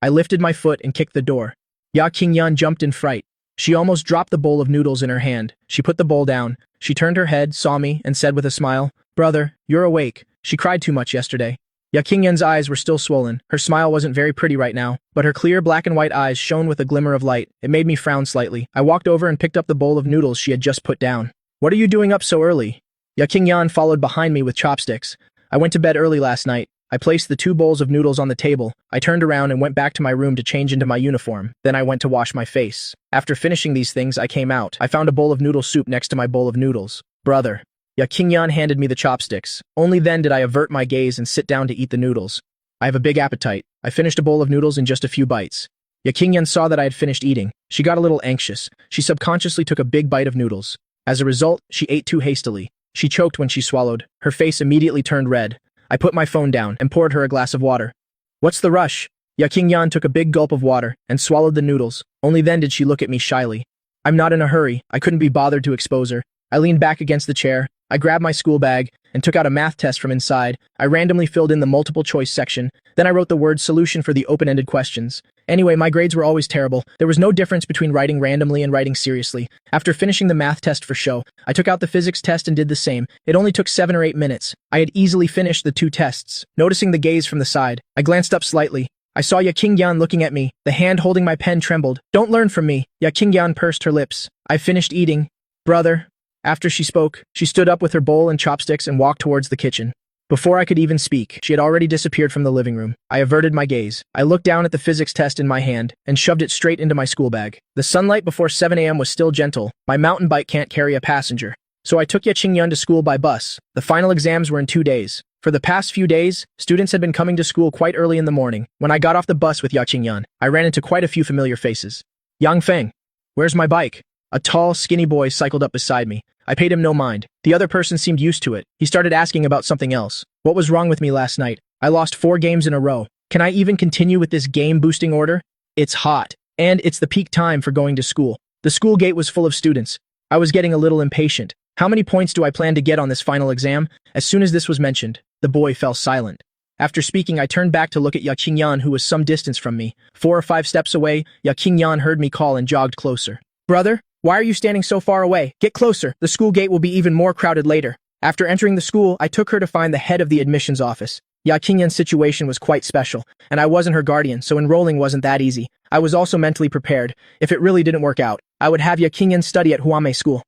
I lifted my foot and kicked the door. Qingyun jumped in fright. She almost dropped the bowl of noodles in her hand. She put the bowl down. She turned her head, saw me, and said with a smile, Brother, you're awake. She cried too much yesterday. Qingyun's eyes were still swollen. Her smile wasn't very pretty right now, but her clear black and white eyes shone with a glimmer of light. It made me frown slightly. I walked over and picked up the bowl of noodles she had just put down. What are you doing up so early? Qingyun followed behind me with chopsticks. I went to bed early last night. I placed the 2 bowls of noodles on the table. I turned around and went back to my room to change into my uniform. Then I went to wash my face. After finishing these things, I came out. I found a bowl of noodle soup next to my bowl of noodles. Brother. Qingyun handed me the chopsticks. Only then did I avert my gaze and sit down to eat the noodles. I have a big appetite. I finished a bowl of noodles in just a few bites. Qingyun saw that I had finished eating. She got a little anxious. She subconsciously took a big bite of noodles. As a result, she ate too hastily. She choked when she swallowed. Her face immediately turned red. I put my phone down and poured her a glass of water. What's the rush? Qingyun took a big gulp of water and swallowed the noodles. Only then did she look at me shyly. I'm not in a hurry. I couldn't be bothered to expose her. I leaned back against the chair. I grabbed my school bag and took out a math test from inside. I randomly filled in the multiple choice section. Then I wrote the word solution for the open-ended questions. Anyway, my grades were always terrible. There was no difference between writing randomly and writing seriously. After finishing the math test for show, I took out the physics test and did the same. It only took 7 or 8 minutes. I had easily finished the 2 tests. Noticing the gaze from the side, I glanced up slightly. I saw Qingyun looking at me. The hand holding my pen trembled. Don't learn from me. Qingyun pursed her lips. I finished eating. Brother. After she spoke, she stood up with her bowl and chopsticks and walked towards the kitchen. Before I could even speak, she had already disappeared from the living room. I averted my gaze. I looked down at the physics test in my hand and shoved it straight into my school bag. The sunlight before 7 a.m. was still gentle. My mountain bike can't carry a passenger. So I took Yaqingyun to school by bus. The final exams were in 2 days. For the past few days, students had been coming to school quite early in the morning. When I got off the bus with Yaqingyun, I ran into quite a few familiar faces. Yang Feng, where's my bike? A tall, skinny boy cycled up beside me. I paid him no mind. The other person seemed used to it. He started asking about something else. What was wrong with me last night? I lost 4 games in a row. Can I even continue with this game-boosting order? It's hot, and it's the peak time for going to school. The school gate was full of students. I was getting a little impatient. How many points do I plan to get on this final exam? As soon as this was mentioned, the boy fell silent. After speaking, I turned back to look at Yaqingyun, who was some distance from me. 4 or 5 steps away, Yaqingyun heard me call and jogged closer. Brother? Why are you standing so far away? Get closer. The school gate will be even more crowded later. After entering the school, I took her to find the head of the admissions office. Yaqingyun's situation was quite special, and I wasn't her guardian, so enrolling wasn't that easy. I was also mentally prepared. If it really didn't work out, I would have Yaqingyun study at Huame School.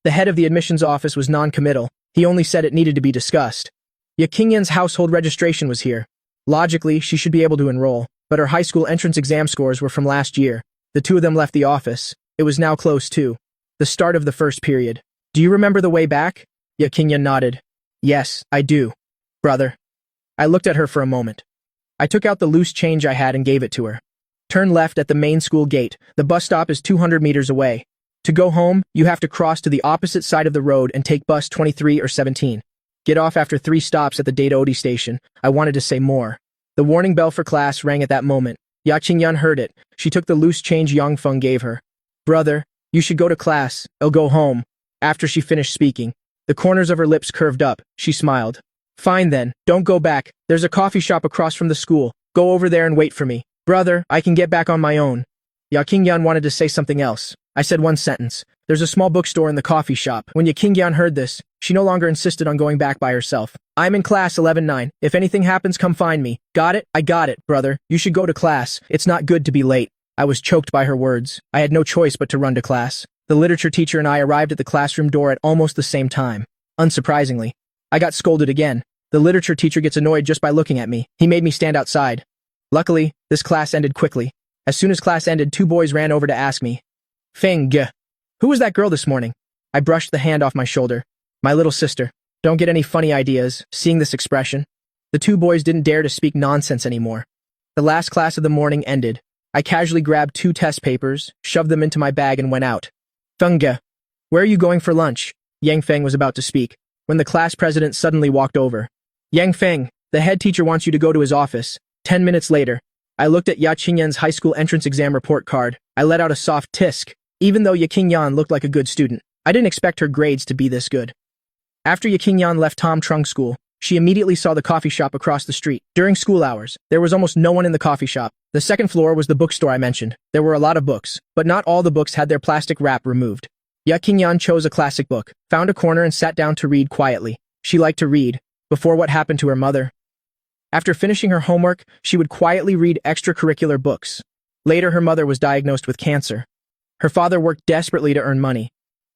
The head of the admissions office was non-committal. He only said it needed to be discussed. Yaqingyun's household registration was here. Logically, she should be able to enroll, but her high school entrance exam scores were from last year. The two of them left the office. It was now close to the start of the first period. Do you remember the way back? Yaqingyun nodded. Yes, I do, brother. I looked at her for a moment. I took out the loose change I had and gave it to her. Turn left at the main school gate. The bus stop is 200 meters away. To go home, you have to cross to the opposite side of the road and take bus 23 or 17. Get off after 3 stops at the Dateodi station. I wanted to say more. The warning bell for class rang at that moment. Yaqingyun heard it. She took the loose change Yang Feng gave her. Brother, you should go to class. I'll go home. After she finished speaking, the corners of her lips curved up. She smiled. Fine then, don't go back. There's a coffee shop across from the school. Go over there and wait for me. Brother, I can get back on my own. Yaqingyun wanted to say something else. I said one sentence. There's a small bookstore in the coffee shop. When Yaqingyun heard this, she no longer insisted on going back by herself. I'm in class 11-9. If anything happens, come find me. Got it? I got it, brother. You should go to class. It's not good to be late. I was choked by her words. I had no choice but to run to class. The literature teacher and I arrived at the classroom door at almost the same time. Unsurprisingly, I got scolded again. The literature teacher gets annoyed just by looking at me. He made me stand outside. Luckily, this class ended quickly. As soon as class ended, 2 boys ran over to ask me, Feng Ge, who was that girl this morning? I brushed the hand off my shoulder. My little sister. Don't get any funny ideas, seeing this expression. The 2 boys didn't dare to speak nonsense anymore. The last class of the morning ended. I casually grabbed 2 test papers, shoved them into my bag and went out. Feng Ge, where are you going for lunch? Yang Feng was about to speak, when the class president suddenly walked over. Yang Feng, the head teacher wants you to go to his office. 10 minutes later, I looked at Yaqingyun's high school entrance exam report card. I let out a soft tisk. Even though Yaqingyun looked like a good student, I didn't expect her grades to be this good. After Yaqingyun left Tom Trung School, she immediately saw the coffee shop across the street. During school hours, there was almost no one in the coffee shop. The second floor was the bookstore I mentioned. There were a lot of books, but not all the books had their plastic wrap removed. Yaqingyun chose a classic book, found a corner and sat down to read quietly. She liked to read, before what happened to her mother. After finishing her homework, she would quietly read extracurricular books. Later, her mother was diagnosed with cancer. Her father worked desperately to earn money.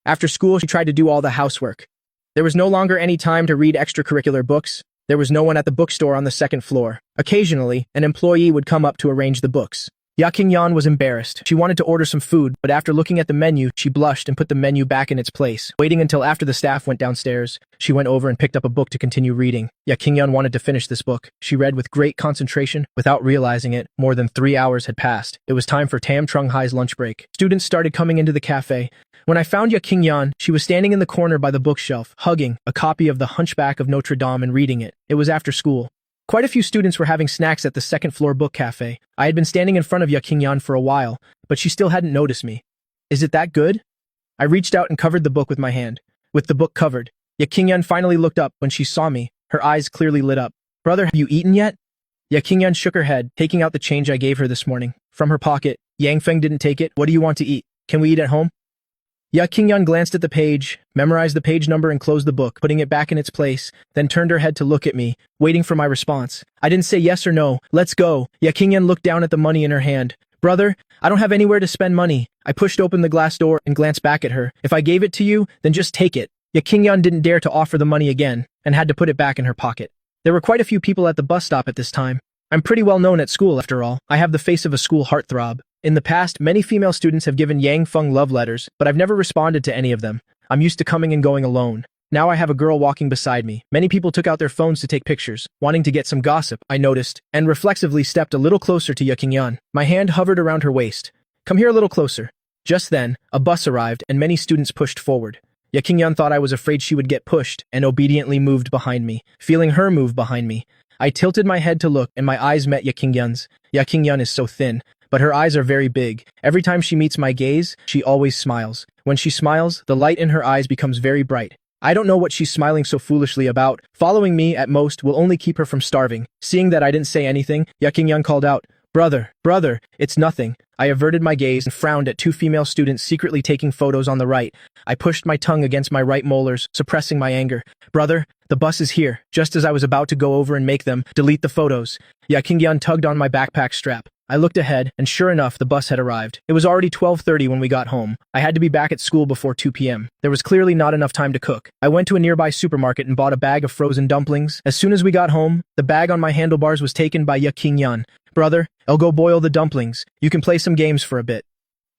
After school, she tried to do all the housework. There was no longer any time to read extracurricular books. There was no one at the bookstore on the second floor. Occasionally, an employee would come up to arrange the books. Yaqingyun was embarrassed. She wanted to order some food, but after looking at the menu, she blushed and put the menu back in its place. Waiting until after the staff went downstairs, she went over and picked up a book to continue reading. Yaqingyun wanted to finish this book. She read with great concentration. Without realizing it, more than 3 hours had passed. It was time for Tam Trung Hai's lunch break. Students started coming into the cafe. When I found Yaqingyun, she was standing in the corner by the bookshelf, hugging a copy of The Hunchback of Notre Dame and reading it. It was after school. Quite a few students were having snacks at the second floor book cafe. I had been standing in front of Yaqingyun for a while, but she still hadn't noticed me. Is it that good? I reached out and covered the book with my hand. With the book covered, Yaqingyun finally looked up when she saw me. Her eyes clearly lit up. Brother, have you eaten yet? Yaqingyun shook her head, taking out the change I gave her this morning. From her pocket, Yang Feng didn't take it. What do you want to eat? Can we eat at home? Yaqingyun glanced at the page, memorized the page number and closed the book, putting it back in its place, then turned her head to look at me, waiting for my response. I didn't say yes or no. Let's go. Yaqingyun looked down at the money in her hand. Brother, I don't have anywhere to spend money. I pushed open the glass door and glanced back at her. If I gave it to you, then just take it. Yaqingyun didn't dare to offer the money again, and had to put it back in her pocket. There were quite a few people at the bus stop at this time. I'm pretty well known at school, after all. I have the face of a school heartthrob. In the past, many female students have given Yang Feng love letters, but I've never responded to any of them. I'm used to coming and going alone. Now I have a girl walking beside me. Many people took out their phones to take pictures, wanting to get some gossip, I noticed, and reflexively stepped a little closer to Yaqingyan. My hand hovered around her waist. Come here a little closer. Just then, a bus arrived and many students pushed forward. Yaqingyan thought I was afraid she would get pushed and obediently moved behind me. Feeling her move behind me, I tilted my head to look and my eyes met Yaqingyan's. Yaqingyan is so thin, but her eyes are very big. Every time she meets my gaze, she always smiles. When she smiles, the light in her eyes becomes very bright. I don't know what she's smiling so foolishly about. Following me, at most, will only keep her from starving. Seeing that I didn't say anything, Yaqingyan called out, Brother, it's nothing. I averted my gaze and frowned at two female students secretly taking photos on the right. I pushed my tongue against my right molars, suppressing my anger. Brother, the bus is here. Just as I was about to go over and make them delete the photos, Yaqingyan tugged on my backpack strap. I looked ahead, and sure enough, the bus had arrived. It was already 12:30 when we got home. I had to be back at school before 2 p.m. There was clearly not enough time to cook. I went to a nearby supermarket and bought a bag of frozen dumplings. As soon as we got home, the bag on my handlebars was taken by Yaqingyan. Brother, I'll go boil the dumplings. You can play some games for a bit.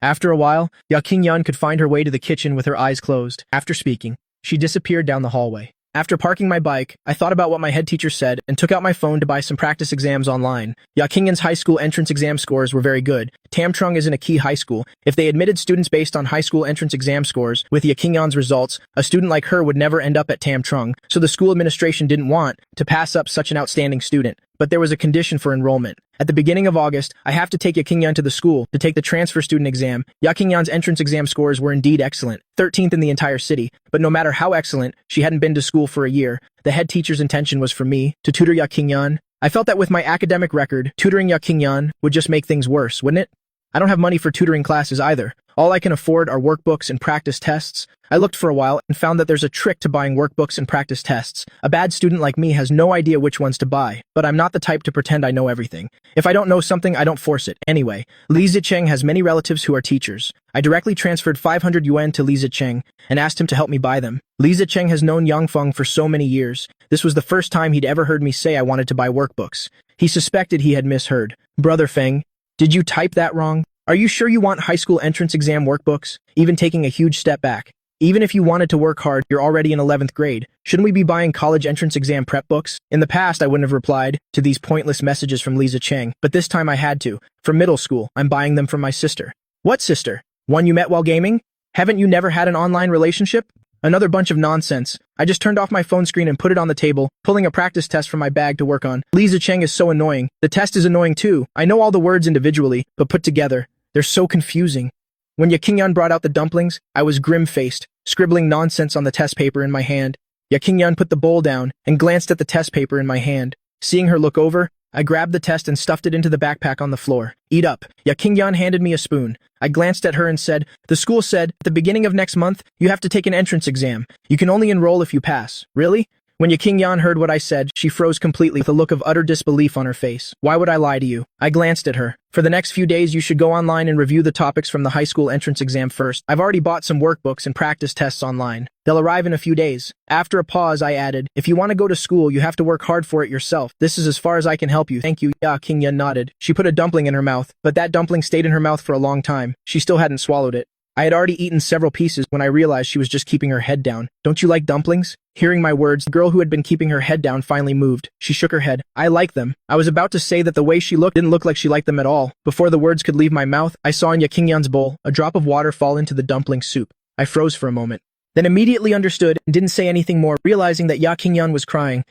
After a while, Yaqingyan could find her way to the kitchen with her eyes closed. After speaking, she disappeared down the hallway. After parking my bike, I thought about what my head teacher said and took out my phone to buy some practice exams online. Yaqingyan's high school entrance exam scores were very good. Tamtrung isn't a key high school. If they admitted students based on high school entrance exam scores, with Yaqingyan's results, a student like her would never end up at Tamtrung, so the school administration didn't want to pass up such an outstanding student. But there was a condition for enrollment. At the beginning of August, I have to take Yaqingyan to the school to take the transfer student exam. Yaqingyan's entrance exam scores were indeed excellent, 13th in the entire city, but no matter how excellent, she hadn't been to school for a year. The head teacher's intention was for me to tutor Yaqingyan. I felt that with my academic record, tutoring Yaqingyan would just make things worse, wouldn't it? I don't have money for tutoring classes either. All I can afford are workbooks and practice tests. I looked for a while and found that there's a trick to buying workbooks and practice tests. A bad student like me has no idea which ones to buy, but I'm not the type to pretend I know everything. If I don't know something, I don't force it. Anyway, Li Zicheng has many relatives who are teachers. I directly transferred 500 yuan to Li Zicheng and asked him to help me buy them. Li Zicheng has known Yang Feng for so many years. This was the first time he'd ever heard me say I wanted to buy workbooks. He suspected he had misheard. Brother Feng, did you type that wrong? Are you sure you want high school entrance exam workbooks? Even taking a huge step back. Even if you wanted to work hard, you're already in 11th grade. Shouldn't we be buying college entrance exam prep books? In the past, I wouldn't have replied to these pointless messages from Li Zicheng, but this time I had to. For middle school, I'm buying them from my sister. What sister? One you met while gaming? Haven't you never had an online relationship? Another bunch of nonsense. I just turned off my phone screen and put it on the table, pulling a practice test from my bag to work on. Li Zicheng is so annoying. The test is annoying too. I know all the words individually, but put together, they're so confusing. When Yaqingyan brought out the dumplings, I was grim-faced, scribbling nonsense on the test paper in my hand. Yaqingyan put the bowl down and glanced at the test paper in my hand. Seeing her look over, I grabbed the test and stuffed it into the backpack on the floor. Eat up. Yaqingyan handed me a spoon. I glanced at her and said, the school said, at the beginning of next month, you have to take an entrance exam. You can only enroll if you pass. Really? When Yaqingyan heard what I said, she froze completely with a look of utter disbelief on her face. Why would I lie to you? I glanced at her. For the next few days, you should go online and review the topics from the high school entrance exam first. I've already bought some workbooks and practice tests online. They'll arrive in a few days. After a pause, I added, if you want to go to school, you have to work hard for it yourself. This is as far as I can help you. Thank you. Yaqingyan nodded. She put a dumpling in her mouth, but that dumpling stayed in her mouth for a long time. She still hadn't swallowed it. I had already eaten several pieces when I realized she was just keeping her head down. Don't you like dumplings? Hearing my words, the girl who had been keeping her head down finally moved. She shook her head. I like them. I was about to say that the way she looked didn't look like she liked them at all. Before the words could leave my mouth, I saw in Yaqingyan's bowl a drop of water fall into the dumpling soup. I froze for a moment, then immediately understood and didn't say anything more, realizing that Yaqingyan was crying.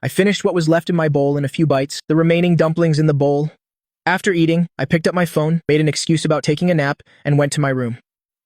I finished what was left in my bowl in a few bites, the remaining dumplings in the bowl. After eating, I picked up my phone, made an excuse about taking a nap, and went to my room.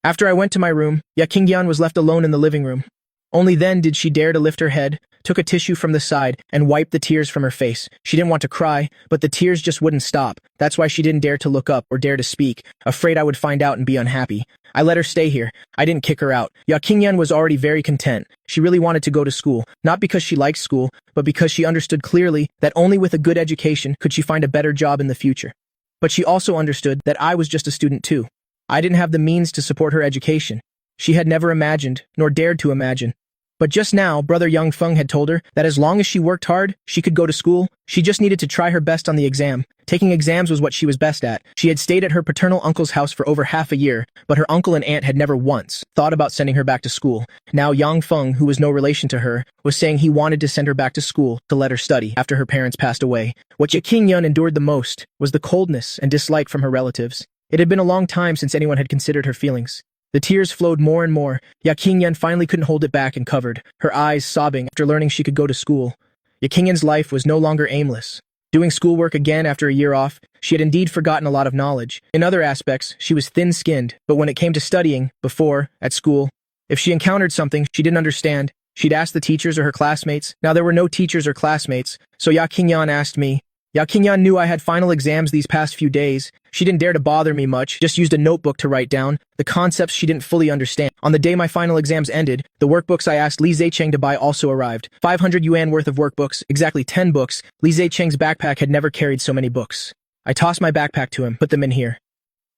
After I went to my room, Yaqingyan was left alone in the living room. Only then did she dare to lift her head, took a tissue from the side, and wiped the tears from her face. She didn't want to cry, but the tears just wouldn't stop. That's why she didn't dare to look up or dare to speak, afraid I would find out and be unhappy. I let her stay here. I didn't kick her out. Yaqingyan was already very content. She really wanted to go to school, not because she liked school, but because she understood clearly that only with a good education could she find a better job in the future. But she also understood that I was just a student too. I didn't have the means to support her education. She had never imagined, nor dared to imagine. But just now, Brother Yang Feng had told her that as long as she worked hard, she could go to school. She just needed to try her best on the exam. Taking exams was what she was best at. She had stayed at her paternal uncle's house for over half a year, but her uncle and aunt had never once thought about sending her back to school. Now Yang Feng, who was no relation to her, was saying he wanted to send her back to school to let her study after her parents passed away. What Ya Qingyun endured the most was the coldness and dislike from her relatives. It had been a long time since anyone had considered her feelings. The tears flowed more and more. Ya Qingyun finally couldn't hold it back and covered, her eyes sobbing after learning she could go to school. Ya Qingyun's life was no longer aimless. Doing schoolwork again after a year off, she had indeed forgotten a lot of knowledge. In other aspects, she was thin-skinned, but when it came to studying, before, at school, if she encountered something she didn't understand, she'd ask the teachers or her classmates. Now there were no teachers or classmates, so Ya Qingyun asked me. Ya Qingyun knew I had final exams these past few days. She didn't dare to bother me much, just used a notebook to write down the concepts she didn't fully understand. On the day my final exams ended, the workbooks I asked Li Zicheng to buy also arrived. 500 yuan worth of workbooks, exactly 10 books. Li Zicheng's backpack had never carried so many books. I tossed my backpack to him, put them in here.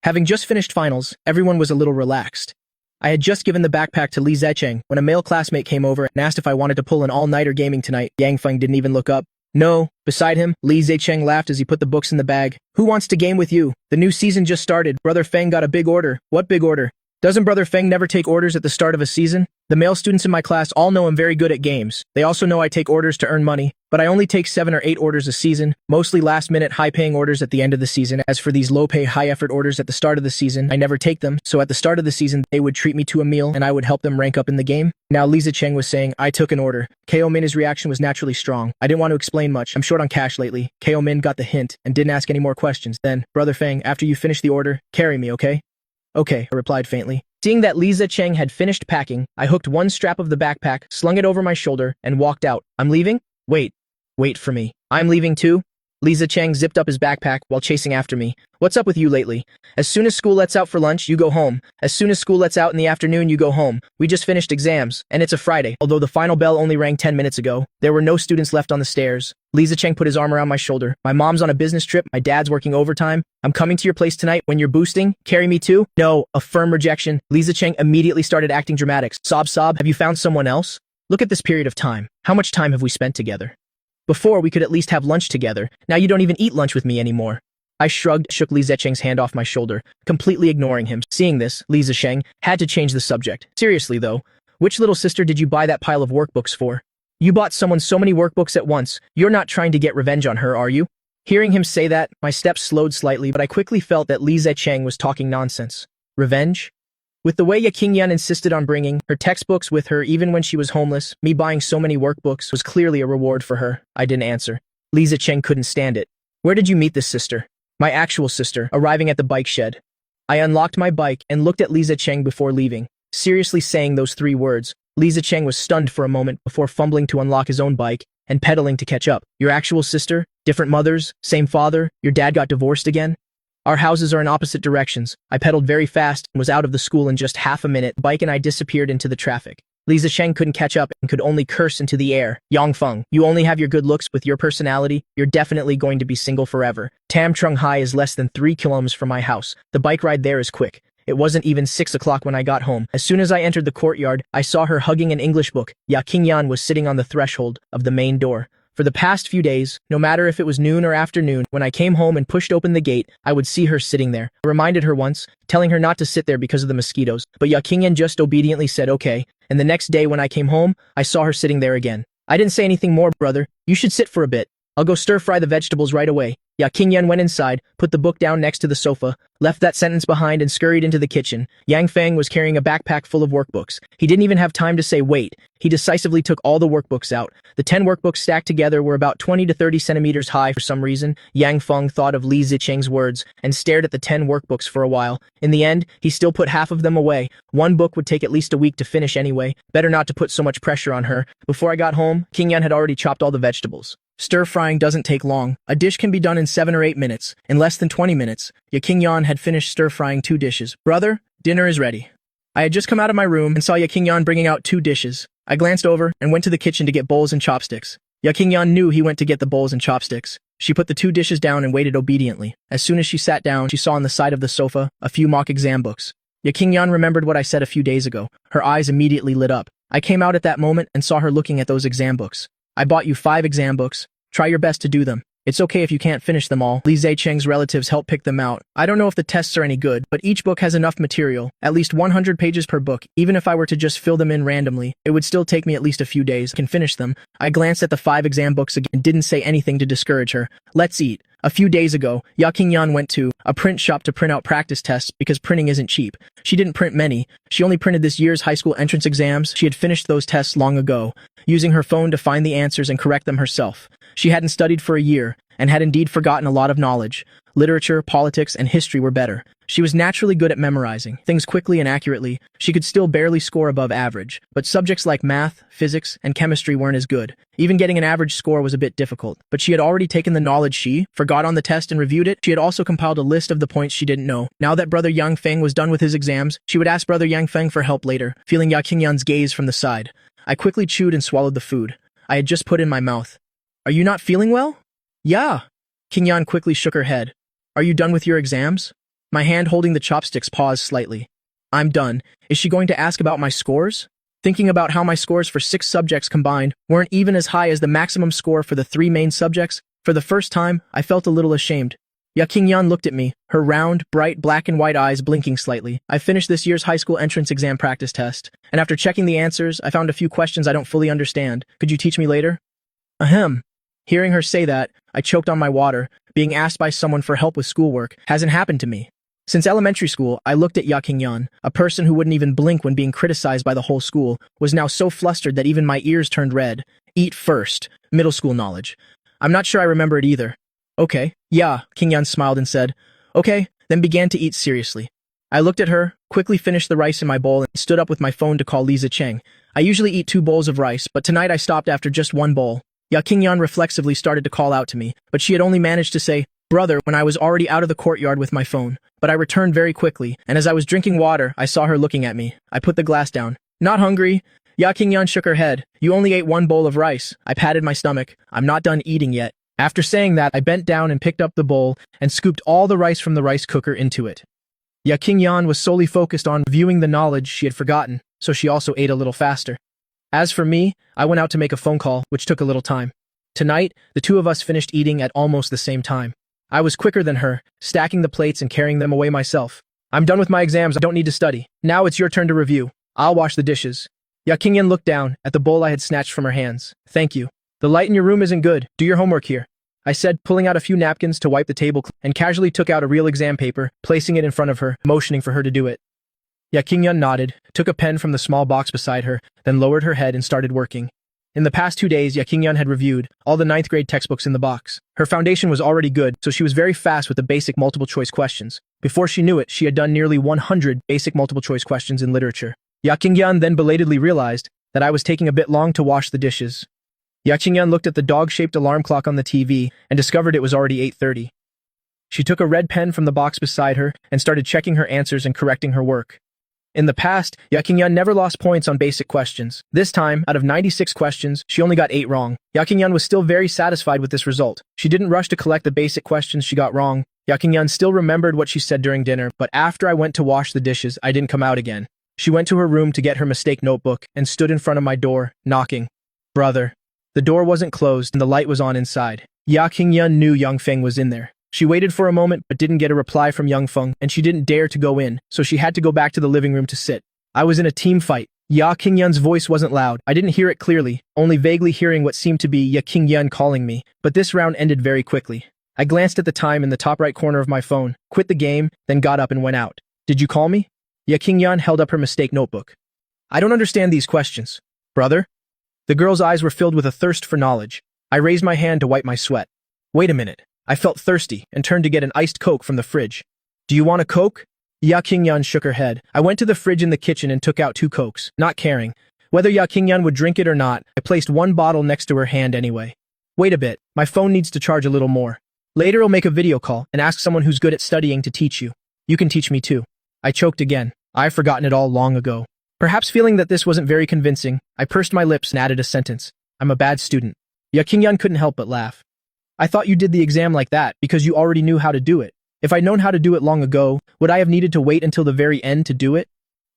Having just finished finals, everyone was a little relaxed. I had just given the backpack to Li Zicheng when a male classmate came over and asked if I wanted to pull an all-nighter gaming tonight. Yang Feng didn't even look up. No. Beside him, Li Zicheng laughed as he put the books in the bag. Who wants to game with you? The new season just started. Brother Feng got a big order. What big order? Doesn't Brother Feng never take orders at the start of a season? The male students in my class all know I'm very good at games. They also know I take orders to earn money, but I only take 7 or 8 orders a season, mostly last-minute high-paying orders at the end of the season. As for these low-pay, high-effort orders at the start of the season, I never take them, so at the start of the season, they would treat me to a meal and I would help them rank up in the game. Now Li Zicheng was saying, I took an order. Ko Min's reaction was naturally strong. I didn't want to explain much. I'm short on cash lately. Ko Min got the hint and didn't ask any more questions. Then, Brother Feng, after you finish the order, carry me, okay? Okay, I replied faintly. Seeing that Li Zicheng had finished packing, I hooked one strap of the backpack, slung it over my shoulder, and walked out. I'm leaving? Wait for me. I'm leaving too? Li Zicheng zipped up his backpack while chasing after me. What's up with you lately? As soon as school lets out for lunch, you go home. As soon as school lets out in the afternoon, you go home. We just finished exams, and it's a Friday. Although the final bell only rang 10 minutes ago, there were no students left on the stairs. Li Zicheng put his arm around my shoulder. My mom's on a business trip, my dad's working overtime. I'm coming to your place tonight when you're boosting. Carry me too? No, a firm rejection. Li Zicheng immediately started acting dramatic. Sob, have you found someone else? Look at this period of time. How much time have we spent together? Before, we could at least have lunch together. Now you don't even eat lunch with me anymore. I shrugged, shook Li Zicheng's hand off my shoulder, completely ignoring him. Seeing this, Li Zicheng had to change the subject. Seriously though, which little sister did you buy that pile of workbooks for? You bought someone so many workbooks at once. You're not trying to get revenge on her, are you? Hearing him say that, my steps slowed slightly, but I quickly felt that Li Zicheng was talking nonsense. Revenge? With the way Ya Qingyun insisted on bringing her textbooks with her even when she was homeless, me buying so many workbooks was clearly a reward for her. I didn't answer. Li Zicheng couldn't stand it. Where did you meet this sister? My actual sister, arriving at the bike shed. I unlocked my bike and looked at Li Zicheng before leaving. Seriously saying those 3 words, Li Zicheng was stunned for a moment before fumbling to unlock his own bike and pedaling to catch up. Your actual sister? Different mothers? Same father? Your dad got divorced again? Our houses are in opposite directions. I pedaled very fast and was out of the school in just half a minute. The bike and I disappeared into the traffic. Li Zicheng couldn't catch up and could only curse into the air. Yang Feng, you only have your good looks. With your personality, you're definitely going to be single forever. Tam Trung Hai is less than 3 kilometers from my house. The bike ride there is quick. It wasn't even 6 o'clock when I got home. As soon as I entered the courtyard, I saw her hugging an English book. Ya Qingyun was sitting on the threshold of the main door. For the past few days, no matter if it was noon or afternoon, when I came home and pushed open the gate, I would see her sitting there. I reminded her once, telling her not to sit there because of the mosquitoes, but Ya Qingyun just obediently said okay, and the next day when I came home, I saw her sitting there again. I didn't say anything more, brother. You should sit for a bit. I'll go stir-fry the vegetables right away. Ya Qingyun went inside, put the book down next to the sofa, left that sentence behind and scurried into the kitchen. Yang Feng was carrying a backpack full of workbooks. He didn't even have time to say wait. He decisively took all the workbooks out. The 10 workbooks stacked together were about 20 to 30 centimeters high. For some reason, Yang Feng thought of Li Zicheng's words and stared at the 10 workbooks for a while. In the end, he still put half of them away. One book would take at least a week to finish anyway. Better not to put so much pressure on her. Before I got home, Qingyun had already chopped all the vegetables. Stir-frying doesn't take long. A dish can be done in 7 or 8 minutes. In less than 20 minutes, Ya Qingyun had finished stir-frying 2 dishes. Brother, dinner is ready. I had just come out of my room and saw Ya Qingyun bringing out 2 dishes. I glanced over and went to the kitchen to get bowls and chopsticks. Ya Qingyun knew he went to get the bowls and chopsticks. She put the 2 dishes down and waited obediently. As soon as she sat down, she saw on the side of the sofa a few mock exam books. Ya Qingyun remembered what I said a few days ago. Her eyes immediately lit up. I came out at that moment and saw her looking at those exam books. I bought you 5 exam books. Try your best to do them. It's okay if you can't finish them all. Li Zicheng's relatives helped pick them out. I don't know if the tests are any good, but each book has enough material, at least 100 pages per book. Even if I were to just fill them in randomly, it would still take me at least a few days. I can finish them. I glanced at the 5 exam books again and didn't say anything to discourage her. Let's eat. A few days ago, Ya Qingyan went to a print shop to print out practice tests because printing isn't cheap. She didn't print many. She only printed this year's high school entrance exams. She had finished those tests long ago, using her phone to find the answers and correct them herself. She hadn't studied for a year, and had indeed forgotten a lot of knowledge. Literature, politics, and history were better. She was naturally good at memorizing things quickly and accurately. She could still barely score above average, but subjects like math, physics, and chemistry weren't as good. Even getting an average score was a bit difficult, but she had already taken the knowledge she forgot on the test and reviewed it. She had also compiled a list of the points she didn't know. Now that Brother Yang Feng was done with his exams, she would ask Brother Yang Feng for help later, feeling Ya Qingyan's gaze from the side. I quickly chewed and swallowed the food I had just put in my mouth. Are you not feeling well? Yeah. Qingyan quickly shook her head. Are you done with your exams? My hand holding the chopsticks paused slightly. I'm done. Is she going to ask about my scores? Thinking about how my scores for 6 subjects combined weren't even as high as the maximum score for the 3 main subjects, for the first time, I felt a little ashamed. Ya Qingyan looked at me, her round, bright black and white eyes blinking slightly. I finished this year's high school entrance exam practice test, and after checking the answers, I found a few questions I don't fully understand. Could you teach me later? Ahem. Hearing her say that, I choked on my water. Being asked by someone for help with schoolwork hasn't happened to me. Since elementary school, I looked at Ya Qingyan, a person who wouldn't even blink when being criticized by the whole school, was now so flustered that even my ears turned red. Eat first. Middle school knowledge. I'm not sure I remember it either. Okay. Yeah, Qingyan smiled and said, okay, then began to eat seriously. I looked at her, quickly finished the rice in my bowl, and stood up with my phone to call Li Zicheng. I usually eat 2 bowls of rice, but tonight I stopped after just 1 bowl. Ya Qingyan reflexively started to call out to me, but she had only managed to say, brother, when I was already out of the courtyard with my phone. But I returned very quickly, and as I was drinking water, I saw her looking at me. I put the glass down. Not hungry. Ya Qingyan shook her head. You only ate 1 bowl of rice. I patted my stomach. I'm not done eating yet. After saying that, I bent down and picked up the bowl and scooped all the rice from the rice cooker into it. Ya Qingyan was solely focused on viewing the knowledge she had forgotten, so she also ate a little faster. As for me, I went out to make a phone call, which took a little time. Tonight, the 2 of us finished eating at almost the same time. I was quicker than her, stacking the plates and carrying them away myself. I'm done with my exams, I don't need to study. Now it's your turn to review. I'll wash the dishes. Ya Qingyan looked down at the bowl I had snatched from her hands. Thank you. The light in your room isn't good. Do your homework here. I said, pulling out a few napkins to wipe the table, and casually took out a real exam paper, placing it in front of her, motioning for her to do it. Ya Qingyan nodded, took a pen from the small box beside her, then lowered her head and started working. In the past 2 days, Ya Qingyan had reviewed all the 9th grade textbooks in the box. Her foundation was already good, so she was very fast with the basic multiple-choice questions. Before she knew it, she had done nearly 100 basic multiple-choice questions in literature. Ya Qingyan then belatedly realized that I was taking a bit long to wash the dishes. Ya Qingyan looked at the dog-shaped alarm clock on the TV and discovered it was already 8:30. She took a red pen from the box beside her and started checking her answers and correcting her work. In the past, Ya Qingyan never lost points on basic questions. This time, out of 96 questions, she only got 8 wrong. Ya Qingyan was still very satisfied with this result. She didn't rush to collect the basic questions she got wrong. Ya Qingyan still remembered what she said during dinner, but after I went to wash the dishes, I didn't come out again. She went to her room to get her mistake notebook and stood in front of my door, knocking. Brother. The door wasn't closed and the light was on inside. Ya Qingyan knew Yang Feng was in there. She waited for a moment but didn't get a reply from Yang Feng, and she didn't dare to go in, so she had to go back to the living room to sit. I was in a team fight. Ya Qingyan's voice wasn't loud. I didn't hear it clearly, only vaguely hearing what seemed to be Ya Qingyan calling me, but this round ended very quickly. I glanced at the time in the top right corner of my phone, quit the game, then got up and went out. Did you call me? Ya Qingyan held up her mistake notebook. I don't understand these questions. Brother? The girl's eyes were filled with a thirst for knowledge. I raised my hand to wipe my sweat. Wait a minute. I felt thirsty and turned to get an iced Coke from the fridge. Do you want a Coke? Ya Qingyan shook her head. I went to the fridge in the kitchen and took out 2 Cokes, not caring. Whether Ya Qingyan would drink it or not, I placed 1 bottle next to her hand anyway. Wait a bit, my phone needs to charge a little more. Later I'll make a video call and ask someone who's good at studying to teach you. You can teach me too. I choked again. I've forgotten it all long ago. Perhaps feeling that this wasn't very convincing, I pursed my lips and added a sentence. I'm a bad student. Ya Qingyan couldn't help but laugh. I thought you did the exam like that because you already knew how to do it. If I'd known how to do it long ago, would I have needed to wait until the very end to do it?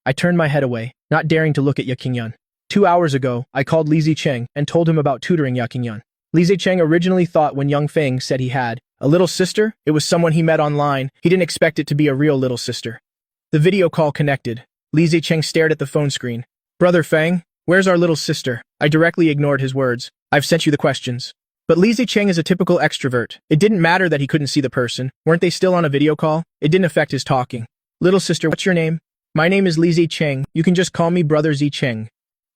I turned my head away, not daring to look at Ya Qingyan. 2 hours ago, I called Li Zicheng and told him about tutoring Yakingyun. Li Zicheng originally thought when Young Feng said he had a little sister, it was someone he met online. He didn't expect it to be a real little sister. The video call connected. Li Zicheng stared at the phone screen. Brother Feng, where's our little sister? I directly ignored his words. I've sent you the questions. But Li Zicheng is a typical extrovert. It didn't matter that he couldn't see the person. Weren't they still on a video call? It didn't affect his talking. Little sister, what's your name? My name is Li Zicheng. You can just call me Brother Zicheng.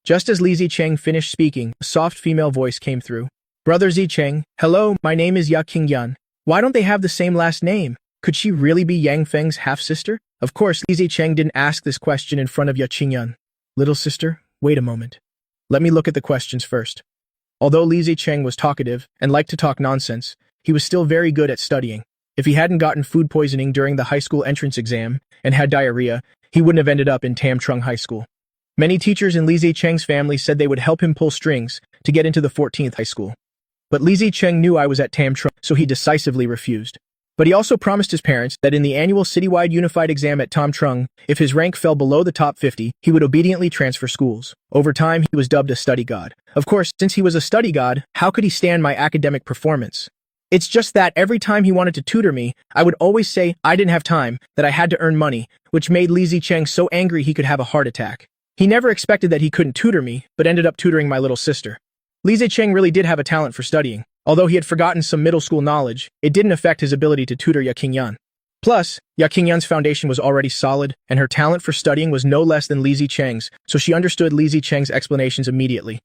Just as Li Zicheng finished speaking, a soft female voice came through. Brother Zicheng, hello, my name is Yakingyun. Why don't they have the same last name? Could she really be Yang Feng's half-sister? Of course, Li Zicheng didn't ask this question in front of Yakingyun. Little sister, wait a moment. Let me look at the questions first. Although Li Zicheng was talkative and liked to talk nonsense, he was still very good at studying. If he hadn't gotten food poisoning during the high school entrance exam and had diarrhea, he wouldn't have ended up in Tam Trung High School. Many teachers in Li Zicheng's family said they would help him pull strings to get into the 14th high school. But Li Zicheng knew I was at Tam Trung, so he decisively refused. But he also promised his parents that in the annual citywide unified exam at Tam Trung, if his rank fell below the top 50, he would obediently transfer schools. Over time, he was dubbed a study god. Of course, since he was a study god, how could he stand my academic performance? It's just that every time he wanted to tutor me, I would always say I didn't have time, that I had to earn money, which made Li Zicheng so angry he could have a heart attack. He never expected that he couldn't tutor me, but ended up tutoring my little sister. Li Zicheng really did have a talent for studying. Although he had forgotten some middle school knowledge, it didn't affect his ability to tutor Yakingyun. Plus, Yakingyun's foundation was already solid, and her talent for studying was no less than Li Zicheng's, so she understood Li Zicheng's explanations immediately.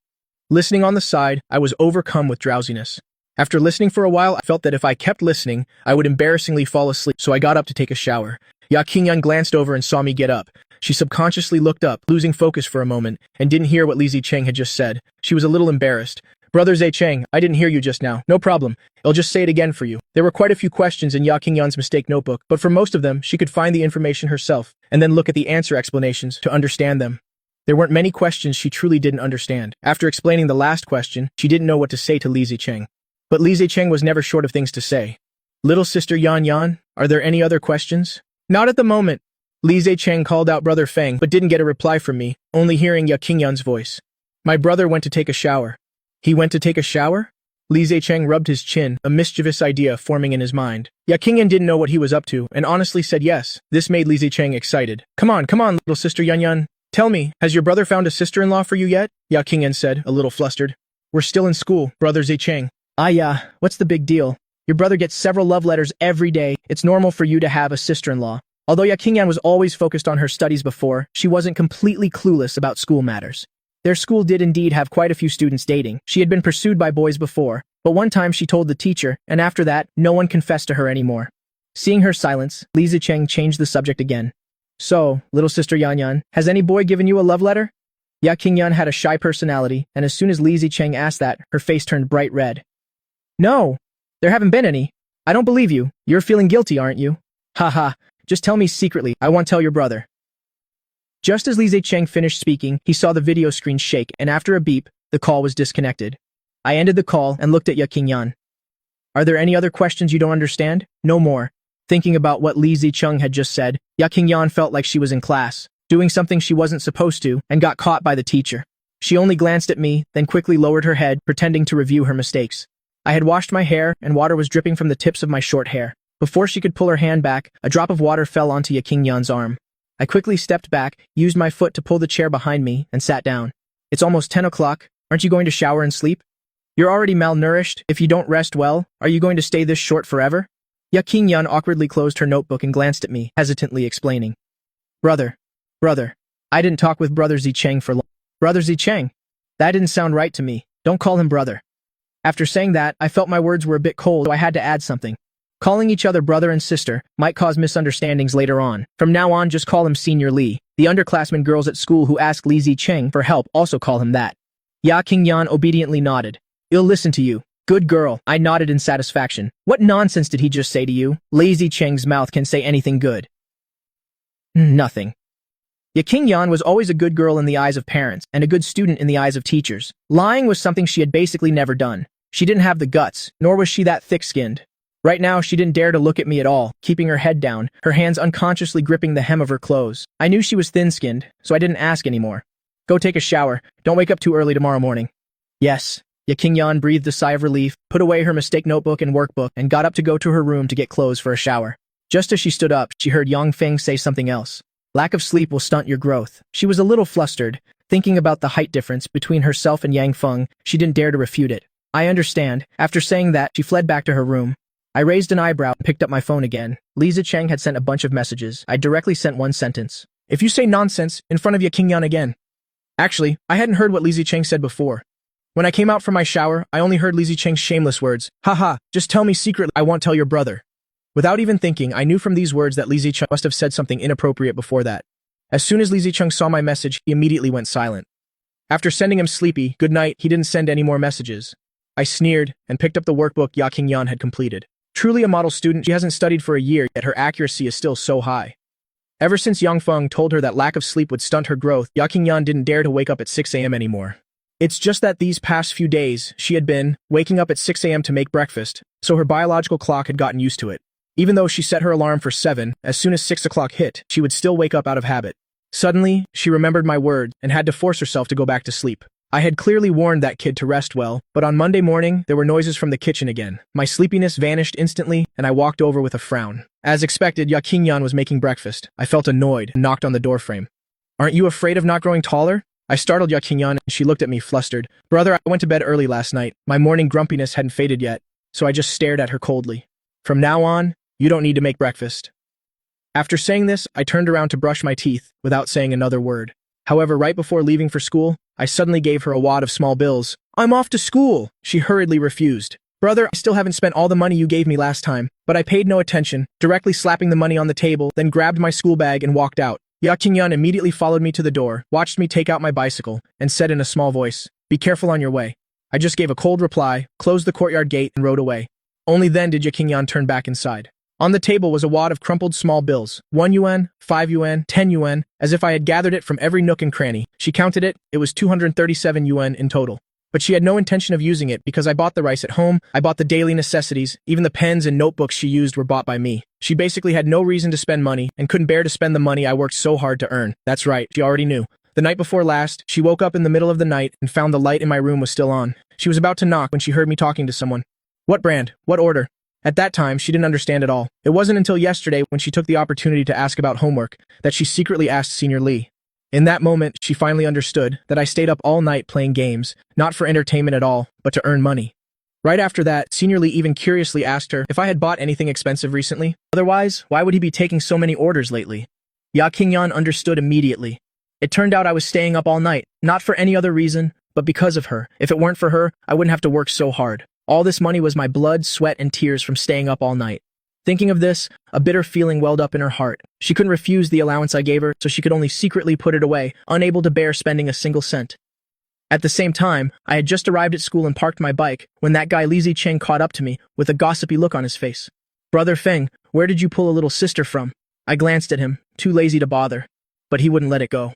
Listening on the side, I was overcome with drowsiness. After listening for a while, I felt that if I kept listening, I would embarrassingly fall asleep, so I got up to take a shower. Yakingyun glanced over and saw me get up. She subconsciously looked up, losing focus for a moment, and didn't hear what Li Zicheng had just said. She was a little embarrassed. Brother Zicheng, I didn't hear you just now. No problem. I'll just say it again for you. There were quite a few questions in Yakingyun's mistake notebook, but for most of them, she could find the information herself, and then look at the answer explanations to understand them. There weren't many questions she truly didn't understand. After explaining the last question, she didn't know what to say to Li Zicheng. But Li Zicheng was never short of things to say. Little sister Yan Yan, are there any other questions? Not at the moment. Li Zicheng called out Brother Feng, but didn't get a reply from me, only hearing Yakingyun's voice. My brother went to take a shower. He went to take a shower? Li Zicheng rubbed his chin, a mischievous idea forming in his mind. Yakingyun didn't know what he was up to, and honestly said yes. This made Li Zicheng excited. Come on, little sister Yan Yan. Tell me, has your brother found a sister-in-law for you yet? Yakingyun said, a little flustered. We're still in school, Brother Zicheng. Ah yeah, what's the big deal? Your brother gets several love letters every day. It's normal for you to have a sister-in-law. Although Yakingyun was always focused on her studies before, she wasn't completely clueless about school matters. Their school did indeed have quite a few students dating. She had been pursued by boys before, but one time she told the teacher, and after that, no one confessed to her anymore. Seeing her silence, Li Zicheng changed the subject again. So, little sister Yan Yan, has any boy given you a love letter? Yakingyun had a shy personality, and as soon as Li Zicheng asked that, her face turned bright red. No, there haven't been any. I don't believe you. You're feeling guilty, aren't you? Haha, just tell me secretly. I won't tell your brother. Just as Li Zicheng finished speaking, he saw the video screen shake, and after a beep, the call was disconnected. I ended the call and looked at Yakingyun. Are there any other questions you don't understand? No more. Thinking about what Li Zicheng had just said, Yakingyun felt like she was in class, doing something she wasn't supposed to, and got caught by the teacher. She only glanced at me, then quickly lowered her head, pretending to review her mistakes. I had washed my hair, and water was dripping from the tips of my short hair. Before she could pull her hand back, a drop of water fell onto Yakingyun's arm. I quickly stepped back, used my foot to pull the chair behind me, and sat down. It's almost 10 o'clock. Aren't you going to shower and sleep? You're already malnourished. If you don't rest well, are you going to stay this short forever? Yakingyun awkwardly closed her notebook and glanced at me, hesitantly explaining. Brother, I didn't talk with Brother Zicheng for long. Brother Zicheng? That didn't sound right to me. Don't call him brother. After saying that, I felt my words were a bit cold, so I had to add something. Calling each other brother and sister might cause misunderstandings later on. From now on, just call him Senior Li. The underclassmen girls at school who ask Li Zicheng for help also call him that. Yakingyun obediently nodded. I'll listen to you. Good girl. I nodded in satisfaction. What nonsense did he just say to you? Li Zicheng's mouth can say anything good. Nothing. Yakingyun was always a good girl in the eyes of parents and a good student in the eyes of teachers. Lying was something she had basically never done. She didn't have the guts, nor was she that thick-skinned. Right now, she didn't dare to look at me at all, keeping her head down, her hands unconsciously gripping the hem of her clothes. I knew she was thin-skinned, so I didn't ask anymore. Go take a shower. Don't wake up too early tomorrow morning. Yes. Yaking breathed a sigh of relief, put away her mistake notebook and workbook, and got up to go to her room to get clothes for a shower. Just as she stood up, she heard Yang Feng say something else. Lack of sleep will stunt your growth. She was a little flustered. Thinking about the height difference between herself and Yang Feng, she didn't dare to refute it. I understand. After saying that, she fled back to her room. I raised an eyebrow and picked up my phone again. Li Zicheng had sent a bunch of messages. I directly sent one sentence. If you say nonsense, in front of Yaking again. Actually, I hadn't heard what Li Zicheng said before. When I came out from my shower, I only heard Li Zicheng's shameless words. Haha, just tell me secretly, I won't tell your brother. Without even thinking, I knew from these words that Li Zicheng must have said something inappropriate before that. As soon as Li Zicheng saw my message, he immediately went silent. After sending him sleepy, good night, he didn't send any more messages. I sneered and picked up the workbook Yaking had completed. Truly a model student, she hasn't studied for a year, yet her accuracy is still so high. Ever since Yang Feng told her that lack of sleep would stunt her growth, Yaking didn't dare to wake up at 6 a.m. anymore. It's just that these past few days, she had been waking up at 6 a.m. to make breakfast, so her biological clock had gotten used to it. Even though she set her alarm for 7, as soon as 6 o'clock hit, she would still wake up out of habit. Suddenly, she remembered my words and had to force herself to go back to sleep. I had clearly warned that kid to rest well, but on Monday morning, there were noises from the kitchen again. My sleepiness vanished instantly, and I walked over with a frown. As expected, Yaking was making breakfast. I felt annoyed and knocked on the doorframe. Aren't you afraid of not growing taller? I startled Yaking and she looked at me flustered. Brother, I went to bed early last night. My morning grumpiness hadn't faded yet, so I just stared at her coldly. From now on, you don't need to make breakfast. After saying this, I turned around to brush my teeth without saying another word. However, right before leaving for school, I suddenly gave her a wad of small bills. I'm off to school! She hurriedly refused. Brother, I still haven't spent all the money you gave me last time, but I paid no attention, directly slapping the money on the table, then grabbed my school bag and walked out. Yaking immediately followed me to the door, watched me take out my bicycle, and said in a small voice, "Be careful on your way." I just gave a cold reply, closed the courtyard gate, and rode away. Only then did Yaking turn back inside. On the table was a wad of crumpled small bills, 1 yuan, 5 yuan, 10 yuan, as if I had gathered it from every nook and cranny. She counted it, it was 237 yuan in total. But she had no intention of using it because I bought the rice at home, I bought the daily necessities, even the pens and notebooks she used were bought by me. She basically had no reason to spend money and couldn't bear to spend the money I worked so hard to earn. That's right, she already knew. The night before last, she woke up in the middle of the night and found the light in my room was still on. She was about to knock when she heard me talking to someone. What brand? What order? At that time, she didn't understand at all. It wasn't until yesterday when she took the opportunity to ask about homework that she secretly asked Senior Li. In that moment, she finally understood that I stayed up all night playing games, not for entertainment at all, but to earn money. Right after that, Senior Li even curiously asked her if I had bought anything expensive recently. Otherwise, why would he be taking so many orders lately? Yaking understood immediately. It turned out I was staying up all night, not for any other reason, but because of her. If it weren't for her, I wouldn't have to work so hard. All this money was my blood, sweat, and tears from staying up all night. Thinking of this, a bitter feeling welled up in her heart. She couldn't refuse the allowance I gave her, so she could only secretly put it away, unable to bear spending a single cent. At the same time, I had just arrived at school and parked my bike when that guy Li Zicheng caught up to me with a gossipy look on his face. Brother Feng, where did you pull a little sister from? I glanced at him, too lazy to bother. But he wouldn't let it go.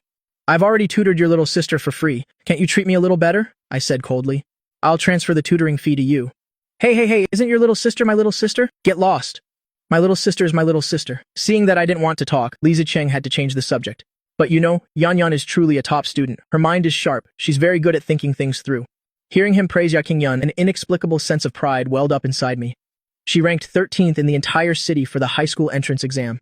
I've already tutored your little sister for free. Can't you treat me a little better? I said coldly. I'll transfer the tutoring fee to you. Hey, isn't your little sister my little sister? Get lost. My little sister is my little sister. Seeing that I didn't want to talk, Li Zicheng had to change the subject. But you know, Yan is truly a top student. Her mind is sharp. She's very good at thinking things through. Hearing him praise Yaking, an inexplicable sense of pride welled up inside me. She ranked 13th in the entire city for the high school entrance exam.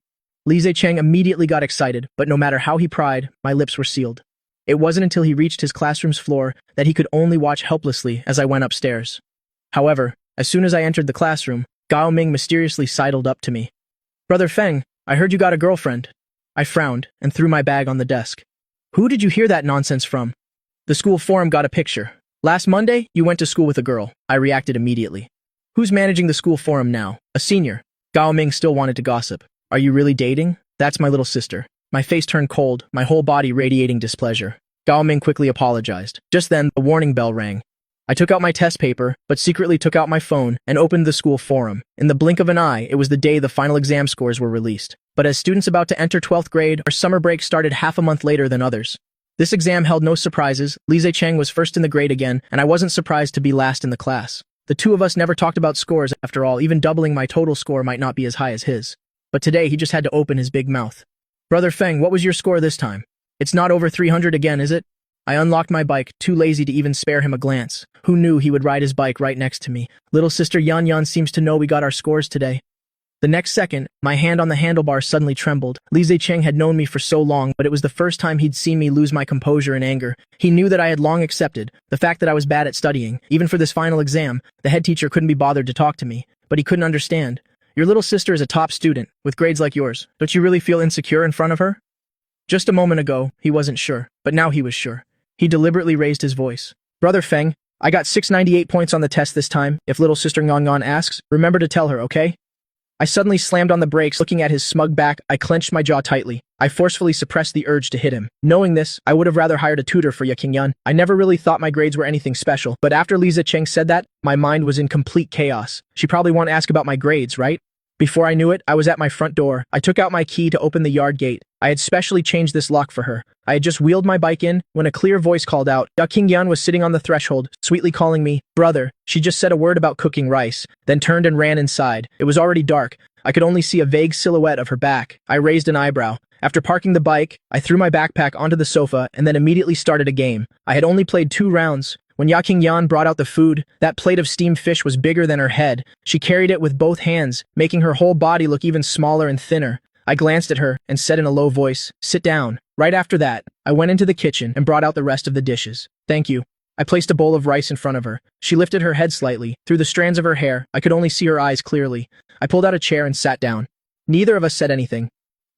Li Zicheng immediately got excited, but no matter how he pried, my lips were sealed. It wasn't until he reached his classroom's floor that he could only watch helplessly as I went upstairs. However, as soon as I entered the classroom, Gao Ming mysteriously sidled up to me. Brother Feng, I heard you got a girlfriend. I frowned and threw my bag on the desk. Who did you hear that nonsense from? The school forum got a picture. Last Monday, you went to school with a girl. I reacted immediately. Who's managing the school forum now? A senior. Gao Ming still wanted to gossip. Are you really dating? That's my little sister. My face turned cold, my whole body radiating displeasure. Gao Ming quickly apologized. Just then, the warning bell rang. I took out my test paper, but secretly took out my phone and opened the school forum. In the blink of an eye, it was the day the final exam scores were released. But as students about to enter 12th grade, our summer break started half a month later than others. This exam held no surprises. Li Zicheng was first in the grade again, and I wasn't surprised to be last in the class. The two of us never talked about scores after all, even doubling my total score might not be as high as his. But today, he just had to open his big mouth. Brother Feng, what was your score this time? It's not over 300 again, is it? I unlocked my bike, too lazy to even spare him a glance. Who knew he would ride his bike right next to me? Little sister Yan Yan seems to know we got our scores today. The next second, my hand on the handlebar suddenly trembled. Li Zicheng had known me for so long, but it was the first time he'd seen me lose my composure in anger. He knew that I had long accepted the fact that I was bad at studying. Even for this final exam, the head teacher couldn't be bothered to talk to me. But he couldn't understand. Your little sister is a top student, with grades like yours. Don't you really feel insecure in front of her? Just a moment ago, he wasn't sure, but now he was sure. He deliberately raised his voice. Brother Feng, I got 698 points on the test this time. If little sister Ngongngon asks, remember to tell her, okay? I suddenly slammed on the brakes. Looking at his smug back, I clenched my jaw tightly. I forcefully suppressed the urge to hit him. Knowing this, I would have rather hired a tutor for Ya Qingyan. I never really thought my grades were anything special, but after Li Zicheng said that, my mind was in complete chaos. She probably won't ask about my grades, right? Before I knew it, I was at my front door. I took out my key to open the yard gate. I had specially changed this lock for her. I had just wheeled my bike in when a clear voice called out. Ya Qingyan was sitting on the threshold, sweetly calling me, brother. She just said a word about cooking rice, then turned and ran inside. It was already dark. I could only see a vague silhouette of her back. I raised an eyebrow. After parking the bike, I threw my backpack onto the sofa and then immediately started a game. I had only played 2 rounds. When Ya Qingyan brought out the food, that plate of steamed fish was bigger than her head. She carried it with both hands, making her whole body look even smaller and thinner. I glanced at her and said in a low voice, sit down. Right after that, I went into the kitchen and brought out the rest of the dishes. Thank you. I placed a bowl of rice in front of her. She lifted her head slightly. Through the strands of her hair, I could only see her eyes clearly. I pulled out a chair and sat down. Neither of us said anything.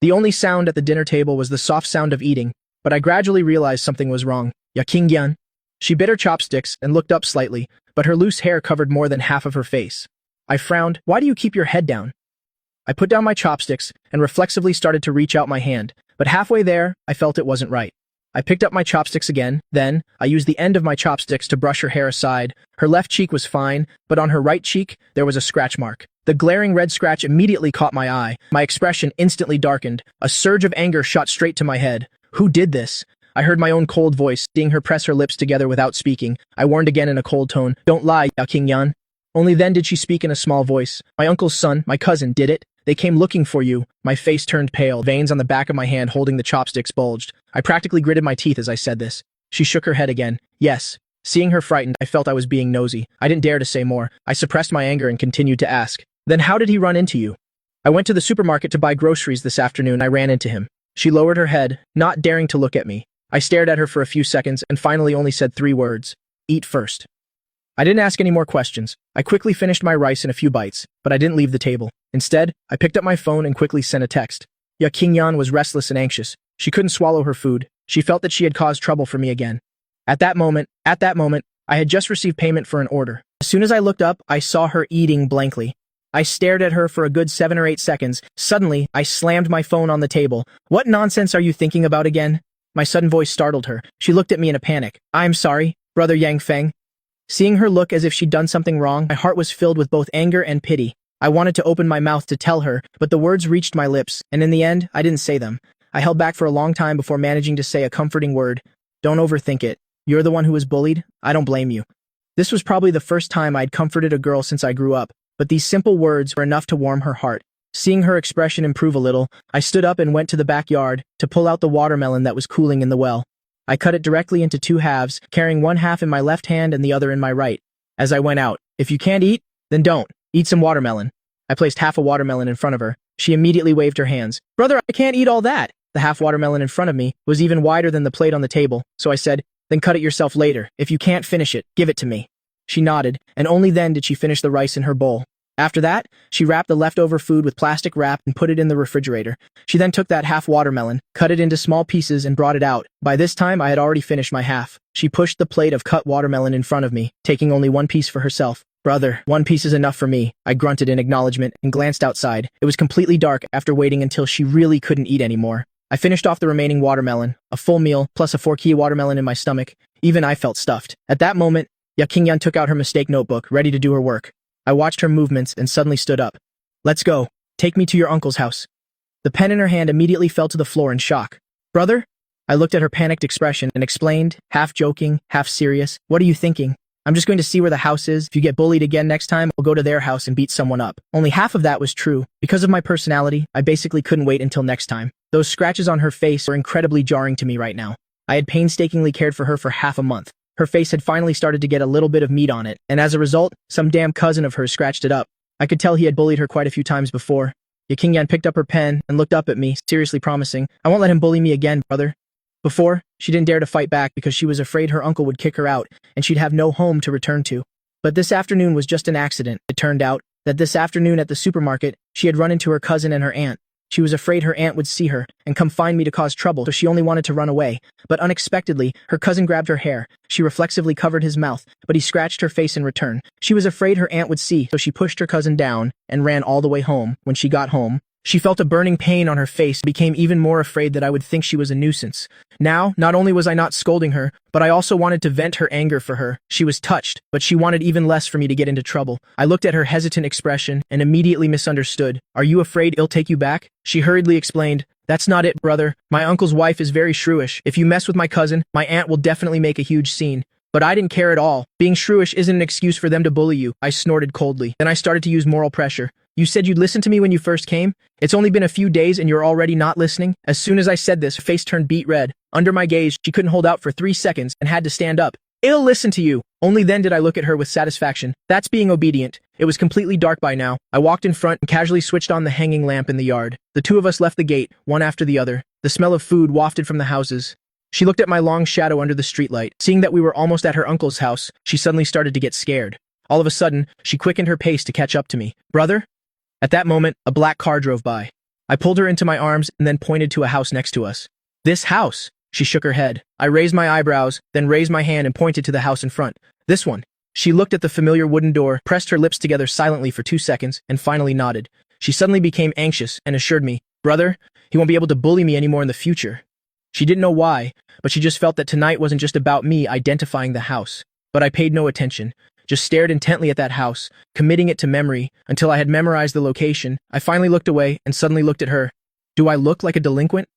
The only sound at the dinner table was the soft sound of eating, but I gradually realized something was wrong. Ya Qingyan. She bit her chopsticks and looked up slightly, but her loose hair covered more than half of her face. I frowned. Why do you keep your head down? I put down my chopsticks and reflexively started to reach out my hand, but halfway there, I felt it wasn't right. I picked up my chopsticks again, then, I used the end of my chopsticks to brush her hair aside. Her left cheek was fine, but on her right cheek, there was a scratch mark. The glaring red scratch immediately caught my eye. My expression instantly darkened. A surge of anger shot straight to my head. Who did this? I heard my own cold voice, seeing her press her lips together without speaking. I warned again in a cold tone, don't lie, Ya Qingyan. Only then did she speak in a small voice. My uncle's son, my cousin, did it. They came looking for you. My face turned pale. Veins on the back of my hand holding the chopsticks bulged. I practically gritted my teeth as I said this. She shook her head again. Yes. Seeing her frightened, I felt I was being nosy. I didn't dare to say more. I suppressed my anger and continued to ask. Then how did he run into you? I went to the supermarket to buy groceries this afternoon. I ran into him. She lowered her head, not daring to look at me. I stared at her for a few seconds and finally only said 3 words. Eat first. I didn't ask any more questions. I quickly finished my rice in a few bites, but I didn't leave the table. Instead, I picked up my phone and quickly sent a text. Ya Qingyan was restless and anxious. She couldn't swallow her food. She felt that she had caused trouble for me again. At that moment, I had just received payment for an order. As soon as I looked up, I saw her eating blankly. I stared at her for a good 7 or 8 seconds. Suddenly, I slammed my phone on the table. What nonsense are you thinking about again? My sudden voice startled her. She looked at me in a panic. I'm sorry, Brother Yang Feng. Seeing her look as if she'd done something wrong, my heart was filled with both anger and pity. I wanted to open my mouth to tell her, but the words reached my lips, and in the end, I didn't say them. I held back for a long time before managing to say a comforting word. Don't overthink it. You're the one who was bullied. I don't blame you. This was probably the first time I'd comforted a girl since I grew up, but these simple words were enough to warm her heart. Seeing her expression improve a little, I stood up and went to the backyard to pull out the watermelon that was cooling in the well. I cut it directly into 2 halves, carrying 1 half in my left hand and the other in my right. As I went out, if you can't eat, then don't. Eat some watermelon. I placed half a watermelon in front of her. She immediately waved her hands. Brother, I can't eat all that. The half watermelon in front of me was even wider than the plate on the table, so I said, then cut it yourself later. If you can't finish it, give it to me. She nodded, and only then did she finish the rice in her bowl. After that, she wrapped the leftover food with plastic wrap and put it in the refrigerator. She then took that half watermelon, cut it into small pieces and brought it out. By this time, I had already finished my half. She pushed the plate of cut watermelon in front of me, taking only 1 piece for herself. Brother, 1 piece is enough for me. I grunted in acknowledgement and glanced outside. It was completely dark after waiting until she really couldn't eat anymore. I finished off the remaining watermelon, a full meal, plus a 4-key watermelon in my stomach. Even I felt stuffed. At that moment, Ya Qingyan took out her mistake notebook, ready to do her work. I watched her movements and suddenly stood up. Let's go. Take me to your uncle's house. The pen in her hand immediately fell to the floor in shock. Brother? I looked at her panicked expression and explained, half joking, half serious. What are you thinking? I'm just going to see where the house is. If you get bullied again next time, I'll go to their house and beat someone up. Only half of that was true. Because of my personality, I basically couldn't wait until next time. Those scratches on her face were incredibly jarring to me right now. I had painstakingly cared for her for half a month. Her face had finally started to get a little bit of meat on it, and as a result, some damn cousin of hers scratched it up. I could tell he had bullied her quite a few times before. Yakinyan picked up her pen and looked up at me, seriously promising, "I won't let him bully me again, brother." Before, she didn't dare to fight back because she was afraid her uncle would kick her out and she'd have no home to return to. But this afternoon was just an accident. It turned out that this afternoon at the supermarket, she had run into her cousin and her aunt. She was afraid her aunt would see her and come find me to cause trouble, so she only wanted to run away. But unexpectedly, her cousin grabbed her hair. She reflexively covered his mouth, but he scratched her face in return. She was afraid her aunt would see, so she pushed her cousin down and ran all the way home. When she got home, she felt a burning pain on her face and became even more afraid that I would think she was a nuisance. Now, not only was I not scolding her, but I also wanted to vent her anger for her. She was touched, but she wanted even less for me to get into trouble. I looked at her hesitant expression and immediately misunderstood. "Are you afraid he'll take you back?" She hurriedly explained, "That's not it, brother. My uncle's wife is very shrewish. If you mess with my cousin, my aunt will definitely make a huge scene." But I didn't care at all. Being shrewish isn't an excuse for them to bully you. I snorted coldly. Then I started to use moral pressure. "You said you'd listen to me when you first came? It's only been a few days and you're already not listening?" As soon as I said this, her face turned beet red. Under my gaze, she couldn't hold out for 3 seconds and had to stand up. "I'll listen to you." Only then did I look at her with satisfaction. That's being obedient. It was completely dark by now. I walked in front and casually switched on the hanging lamp in the yard. The two of us left the gate, one after the other. The smell of food wafted from the houses. She looked at my long shadow under the streetlight. Seeing that we were almost at her uncle's house, she suddenly started to get scared. All of a sudden, she quickened her pace to catch up to me. "Brother?" At that moment, a black car drove by. I pulled her into my arms and then pointed to a house next to us. "This house?" She shook her head. I raised my eyebrows, then raised my hand and pointed to the house in front. "This one." She looked at the familiar wooden door, pressed her lips together silently for 2 seconds, and finally nodded. She suddenly became anxious and assured me, "Brother, he won't be able to bully me anymore in the future." She didn't know why, but she just felt that tonight wasn't just about me identifying the house. But I paid no attention, just stared intently at that house, committing it to memory until I had memorized the location. I finally looked away and suddenly looked at her. "Do I look like a delinquent?"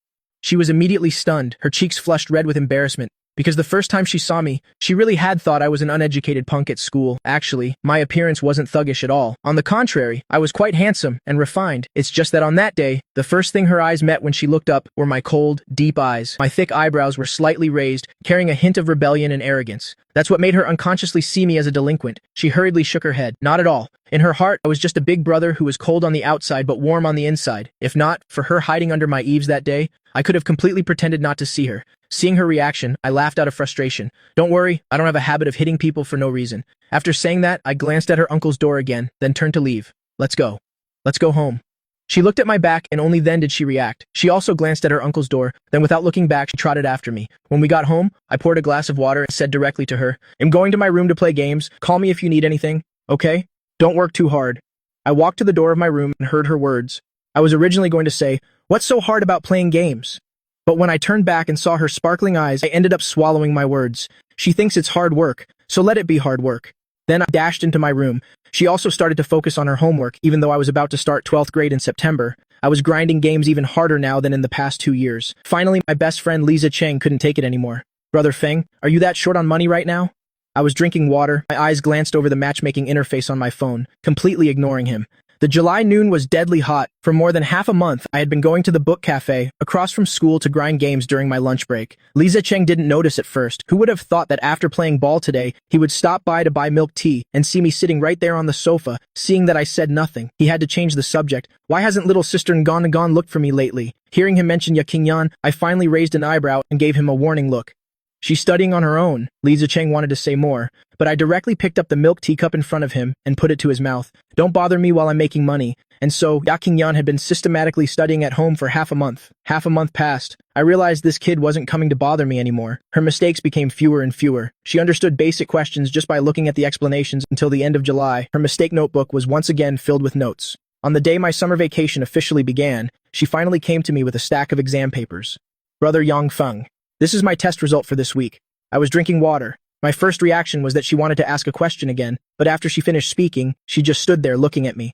She was immediately stunned, her cheeks flushed red with embarrassment. Because the first time she saw me, she really had thought I was an uneducated punk at school. Actually, my appearance wasn't thuggish at all. On the contrary, I was quite handsome and refined. It's just that on that day, the first thing her eyes met when she looked up were my cold, deep eyes. My thick eyebrows were slightly raised, carrying a hint of rebellion and arrogance. That's what made her unconsciously see me as a delinquent. She hurriedly shook her head. Not at all. In her heart, I was just a big brother who was cold on the outside but warm on the inside. If not for her hiding under my eaves that day, I could have completely pretended not to see her. Seeing her reaction, I laughed out of frustration. "Don't worry, I don't have a habit of hitting people for no reason." After saying that, I glanced at her uncle's door again, then turned to leave. "Let's go. Let's go home." She looked at my back and only then did she react. She also glanced at her uncle's door, then without looking back, she trotted after me. When we got home, I poured a glass of water and said directly to her, "I'm going to my room to play games. Call me if you need anything, okay? Don't work too hard." I walked to the door of my room and heard her words. I was originally going to say, "What's so hard about playing games?" But when I turned back and saw her sparkling eyes, I ended up swallowing my words. She thinks it's hard work, so let it be hard work. Then I dashed into my room. She also started to focus on her homework, even though I was about to start 12th grade in September. I was grinding games even harder now than in the past 2 years. Finally, my best friend Lisa Cheng couldn't take it anymore. "Brother Feng, are you that short on money right now?" I was drinking water. My eyes glanced over the matchmaking interface on my phone, completely ignoring him. The July noon was deadly hot. For more than half a month, I had been going to the book cafe across from school to grind games during my lunch break. Lisa Cheng didn't notice at first. Who would have thought that after playing ball today, he would stop by to buy milk tea and see me sitting right there on the sofa? Seeing that I said nothing, he had to change the subject. "Why hasn't little sister Ngon looked for me lately?" Hearing him mention Yakinyan, I finally raised an eyebrow and gave him a warning look. "She's studying on her own." Lisa Cheng wanted to say more, but I directly picked up the milk teacup in front of him and put it to his mouth. "Don't bother me while I'm making money." And so, Yakinyan had been systematically studying at home for half a month. Half a month passed. I realized this kid wasn't coming to bother me anymore. Her mistakes became fewer and fewer. She understood basic questions just by looking at the explanations until the end of July. Her mistake notebook was once again filled with notes. On the day my summer vacation officially began, she finally came to me with a stack of exam papers. "Brother Yang Feng, this is my test result for this week." I was drinking water. My first reaction was that she wanted to ask a question again, but after she finished speaking, she just stood there looking at me.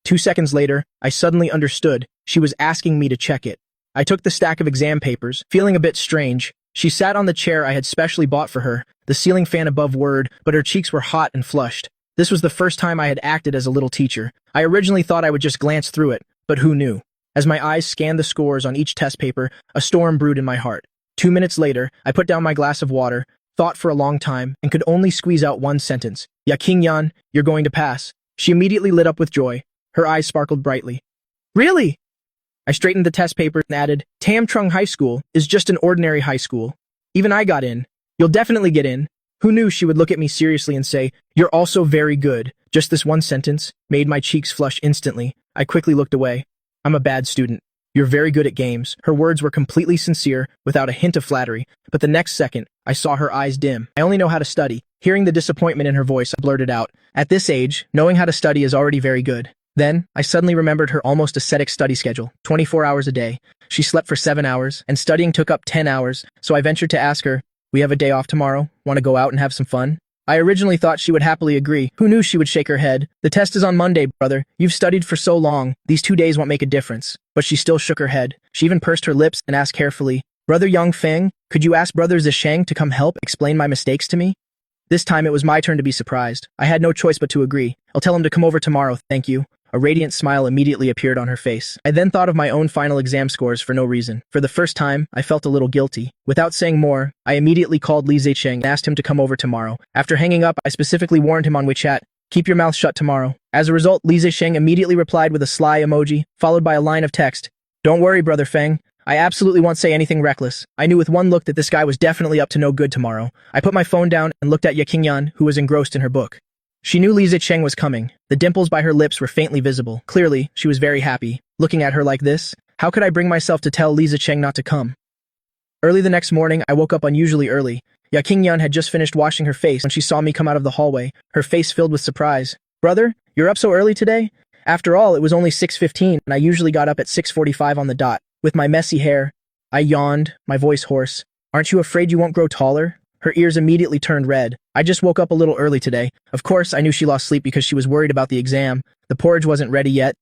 2 seconds later, I suddenly understood. She was asking me to check it. I took the stack of exam papers, feeling a bit strange. She sat on the chair I had specially bought for her, the ceiling fan above word, but her cheeks were hot and flushed. This was the first time I had acted as a little teacher. I originally thought I would just glance through it, but who knew? As my eyes scanned the scores on each test paper, a storm brewed in my heart. 2 minutes later, I put down my glass of water, thought for a long time, and could only squeeze out one sentence. Ya Qingyan, you're going to pass. She immediately lit up with joy. Her eyes sparkled brightly. Really? I straightened the test paper and added, Tam Trung High School is just an ordinary high school. Even I got in. You'll definitely get in. Who knew she would look at me seriously and say, you're also very good. Just this one sentence made my cheeks flush instantly. I quickly looked away. I'm a bad student. You're very good at games. Her words were completely sincere, without a hint of flattery, but the next second, I saw her eyes dim. I only know how to study. Hearing the disappointment in her voice, I blurted out, at this age, knowing how to study is already very good. Then, I suddenly remembered her almost ascetic study schedule, 24 hours a day. She slept for 7 hours, and studying took up 10 hours, so I ventured to ask her, we have a day off tomorrow, want to go out and have some fun? I originally thought she would happily agree. Who knew she would shake her head? The test is on Monday, brother. You've studied for so long. These 2 days won't make a difference. But she still shook her head. She even pursed her lips and asked carefully, Brother Yang Feng, could you ask Brother Zisheng to come help explain my mistakes to me? This time it was my turn to be surprised. I had no choice but to agree. I'll tell him to come over tomorrow, thank you. A radiant smile immediately appeared on her face. I then thought of my own final exam scores for no reason. For the first time, I felt a little guilty. Without saying more, I immediately called Li Zicheng and asked him to come over tomorrow. After hanging up, I specifically warned him on WeChat, keep your mouth shut tomorrow. As a result, Li Zicheng immediately replied with a sly emoji, followed by a line of text. Don't worry, Brother Feng. I absolutely won't say anything reckless. I knew with one look that this guy was definitely up to no good tomorrow. I put my phone down and looked at Ya Qingyan, who was engrossed in her book. She knew Li Zicheng was coming. The dimples by her lips were faintly visible. Clearly, she was very happy. Looking at her like this, how could I bring myself to tell Li Zicheng not to come? Early the next morning, I woke up unusually early. Ya Qingyan had just finished washing her face when she saw me come out of the hallway, her face filled with surprise. Brother, you're up so early today? After all, it was only 6:15, and I usually got up at 6:45 on the dot. With my messy hair, I yawned, my voice hoarse. Aren't you afraid you won't grow taller? Her ears immediately turned red. I just woke up a little early today. Of course, I knew she lost sleep because she was worried about the exam. The porridge wasn't ready yet.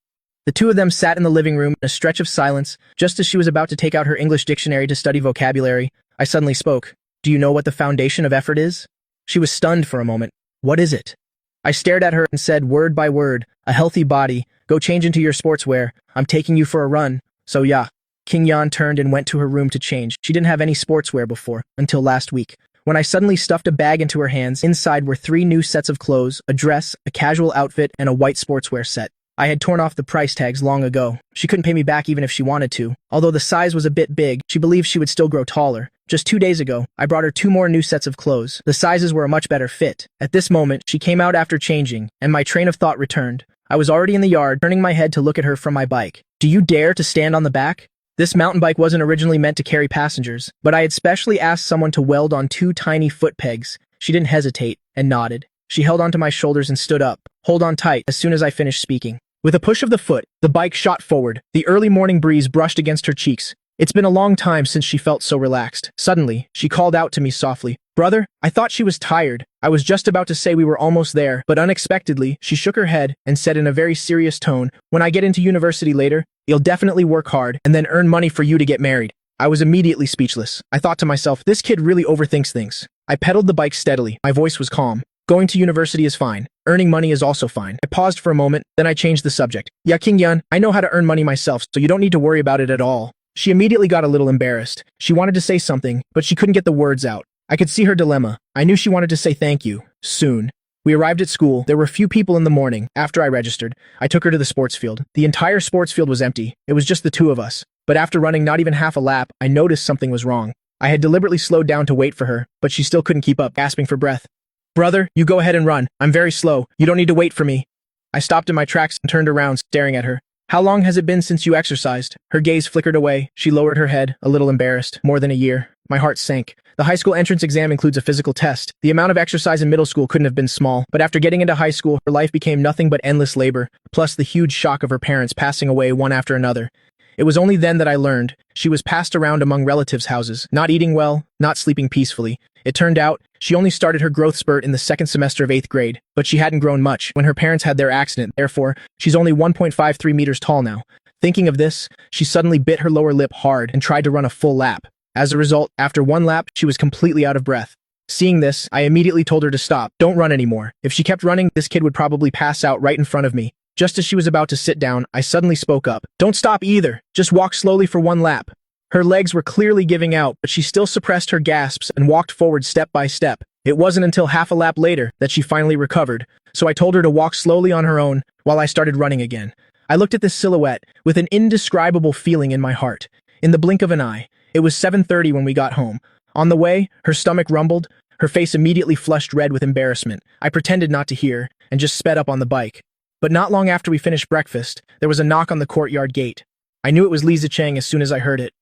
The two of them sat in the living room in a stretch of silence. Just as she was about to take out her English dictionary to study vocabulary, I suddenly spoke. Do you know what the foundation of effort is? She was stunned for a moment. What is it? I stared at her and said word by word, a healthy body, go change into your sportswear. I'm taking you for a run. So yeah. Qingyan turned and went to her room to change. She didn't have any sportswear before, until last week. When I suddenly stuffed a bag into her hands, inside were 3 new sets of clothes, a dress, a casual outfit, and a white sportswear set. I had torn off the price tags long ago. She couldn't pay me back even if she wanted to. Although the size was a bit big, she believed she would still grow taller. Just 2 days ago, I brought her 2 more new sets of clothes. The sizes were a much better fit. At this moment, she came out after changing, and my train of thought returned. I was already in the yard, turning my head to look at her from my bike. Do you dare to stand on the back? This mountain bike wasn't originally meant to carry passengers, but I had specially asked someone to weld on 2 tiny foot pegs. She didn't hesitate, and nodded. She held onto my shoulders and stood up. Hold on tight as soon as I finished speaking. With a push of the foot, the bike shot forward. The early morning breeze brushed against her cheeks. It's been a long time since she felt so relaxed. Suddenly, she called out to me softly. Brother, I thought she was tired. I was just about to say we were almost there, but unexpectedly, she shook her head and said in a very serious tone, when I get into university later, you'll definitely work hard and then earn money for you to get married. I was immediately speechless. I thought to myself, this kid really overthinks things. I pedaled the bike steadily. My voice was calm. Going to university is fine. Earning money is also fine. I paused for a moment, then I changed the subject. Ya Qingyan, I know how to earn money myself, so you don't need to worry about it at all. She immediately got a little embarrassed. She wanted to say something, but she couldn't get the words out. I could see her dilemma. I knew she wanted to say thank you. Soon. We arrived at school. There were few people in the morning. After I registered, I took her to the sports field. The entire sports field was empty. It was just the 2 of us. But after running not even half a lap, I noticed something was wrong. I had deliberately slowed down to wait for her, but she still couldn't keep up, gasping for breath. Brother, you go ahead and run. I'm very slow. You don't need to wait for me. I stopped in my tracks and turned around, staring at her. How long has it been since you exercised? Her gaze flickered away. She lowered her head, a little embarrassed. More than a year. My heart sank. The high school entrance exam includes a physical test. The amount of exercise in middle school couldn't have been small, but after getting into high school, her life became nothing but endless labor, plus the huge shock of her parents passing away one after another. It was only then that I learned she was passed around among relatives' houses, not eating well, not sleeping peacefully. It turned out she only started her growth spurt in the 2nd semester of 8th grade, but she hadn't grown much when her parents had their accident. Therefore, she's only 1.53 meters tall now. Thinking of this, she suddenly bit her lower lip hard and tried to run a full lap. As a result, after 1 lap, she was completely out of breath. Seeing this, I immediately told her to stop. Don't run anymore. If she kept running, this kid would probably pass out right in front of me. Just as she was about to sit down, I suddenly spoke up. Don't stop either. Just walk slowly for 1 lap. Her legs were clearly giving out, but she still suppressed her gasps and walked forward step by step. It wasn't until half a lap later that she finally recovered, so I told her to walk slowly on her own while I started running again. I looked at this silhouette with an indescribable feeling in my heart. In the blink of an eye, it was 7:30 when we got home. On the way, her stomach rumbled, her face immediately flushed red with embarrassment. I pretended not to hear and just sped up on the bike. But not long after we finished breakfast, there was a knock on the courtyard gate. I knew it was Lisa Cheng as soon as I heard it.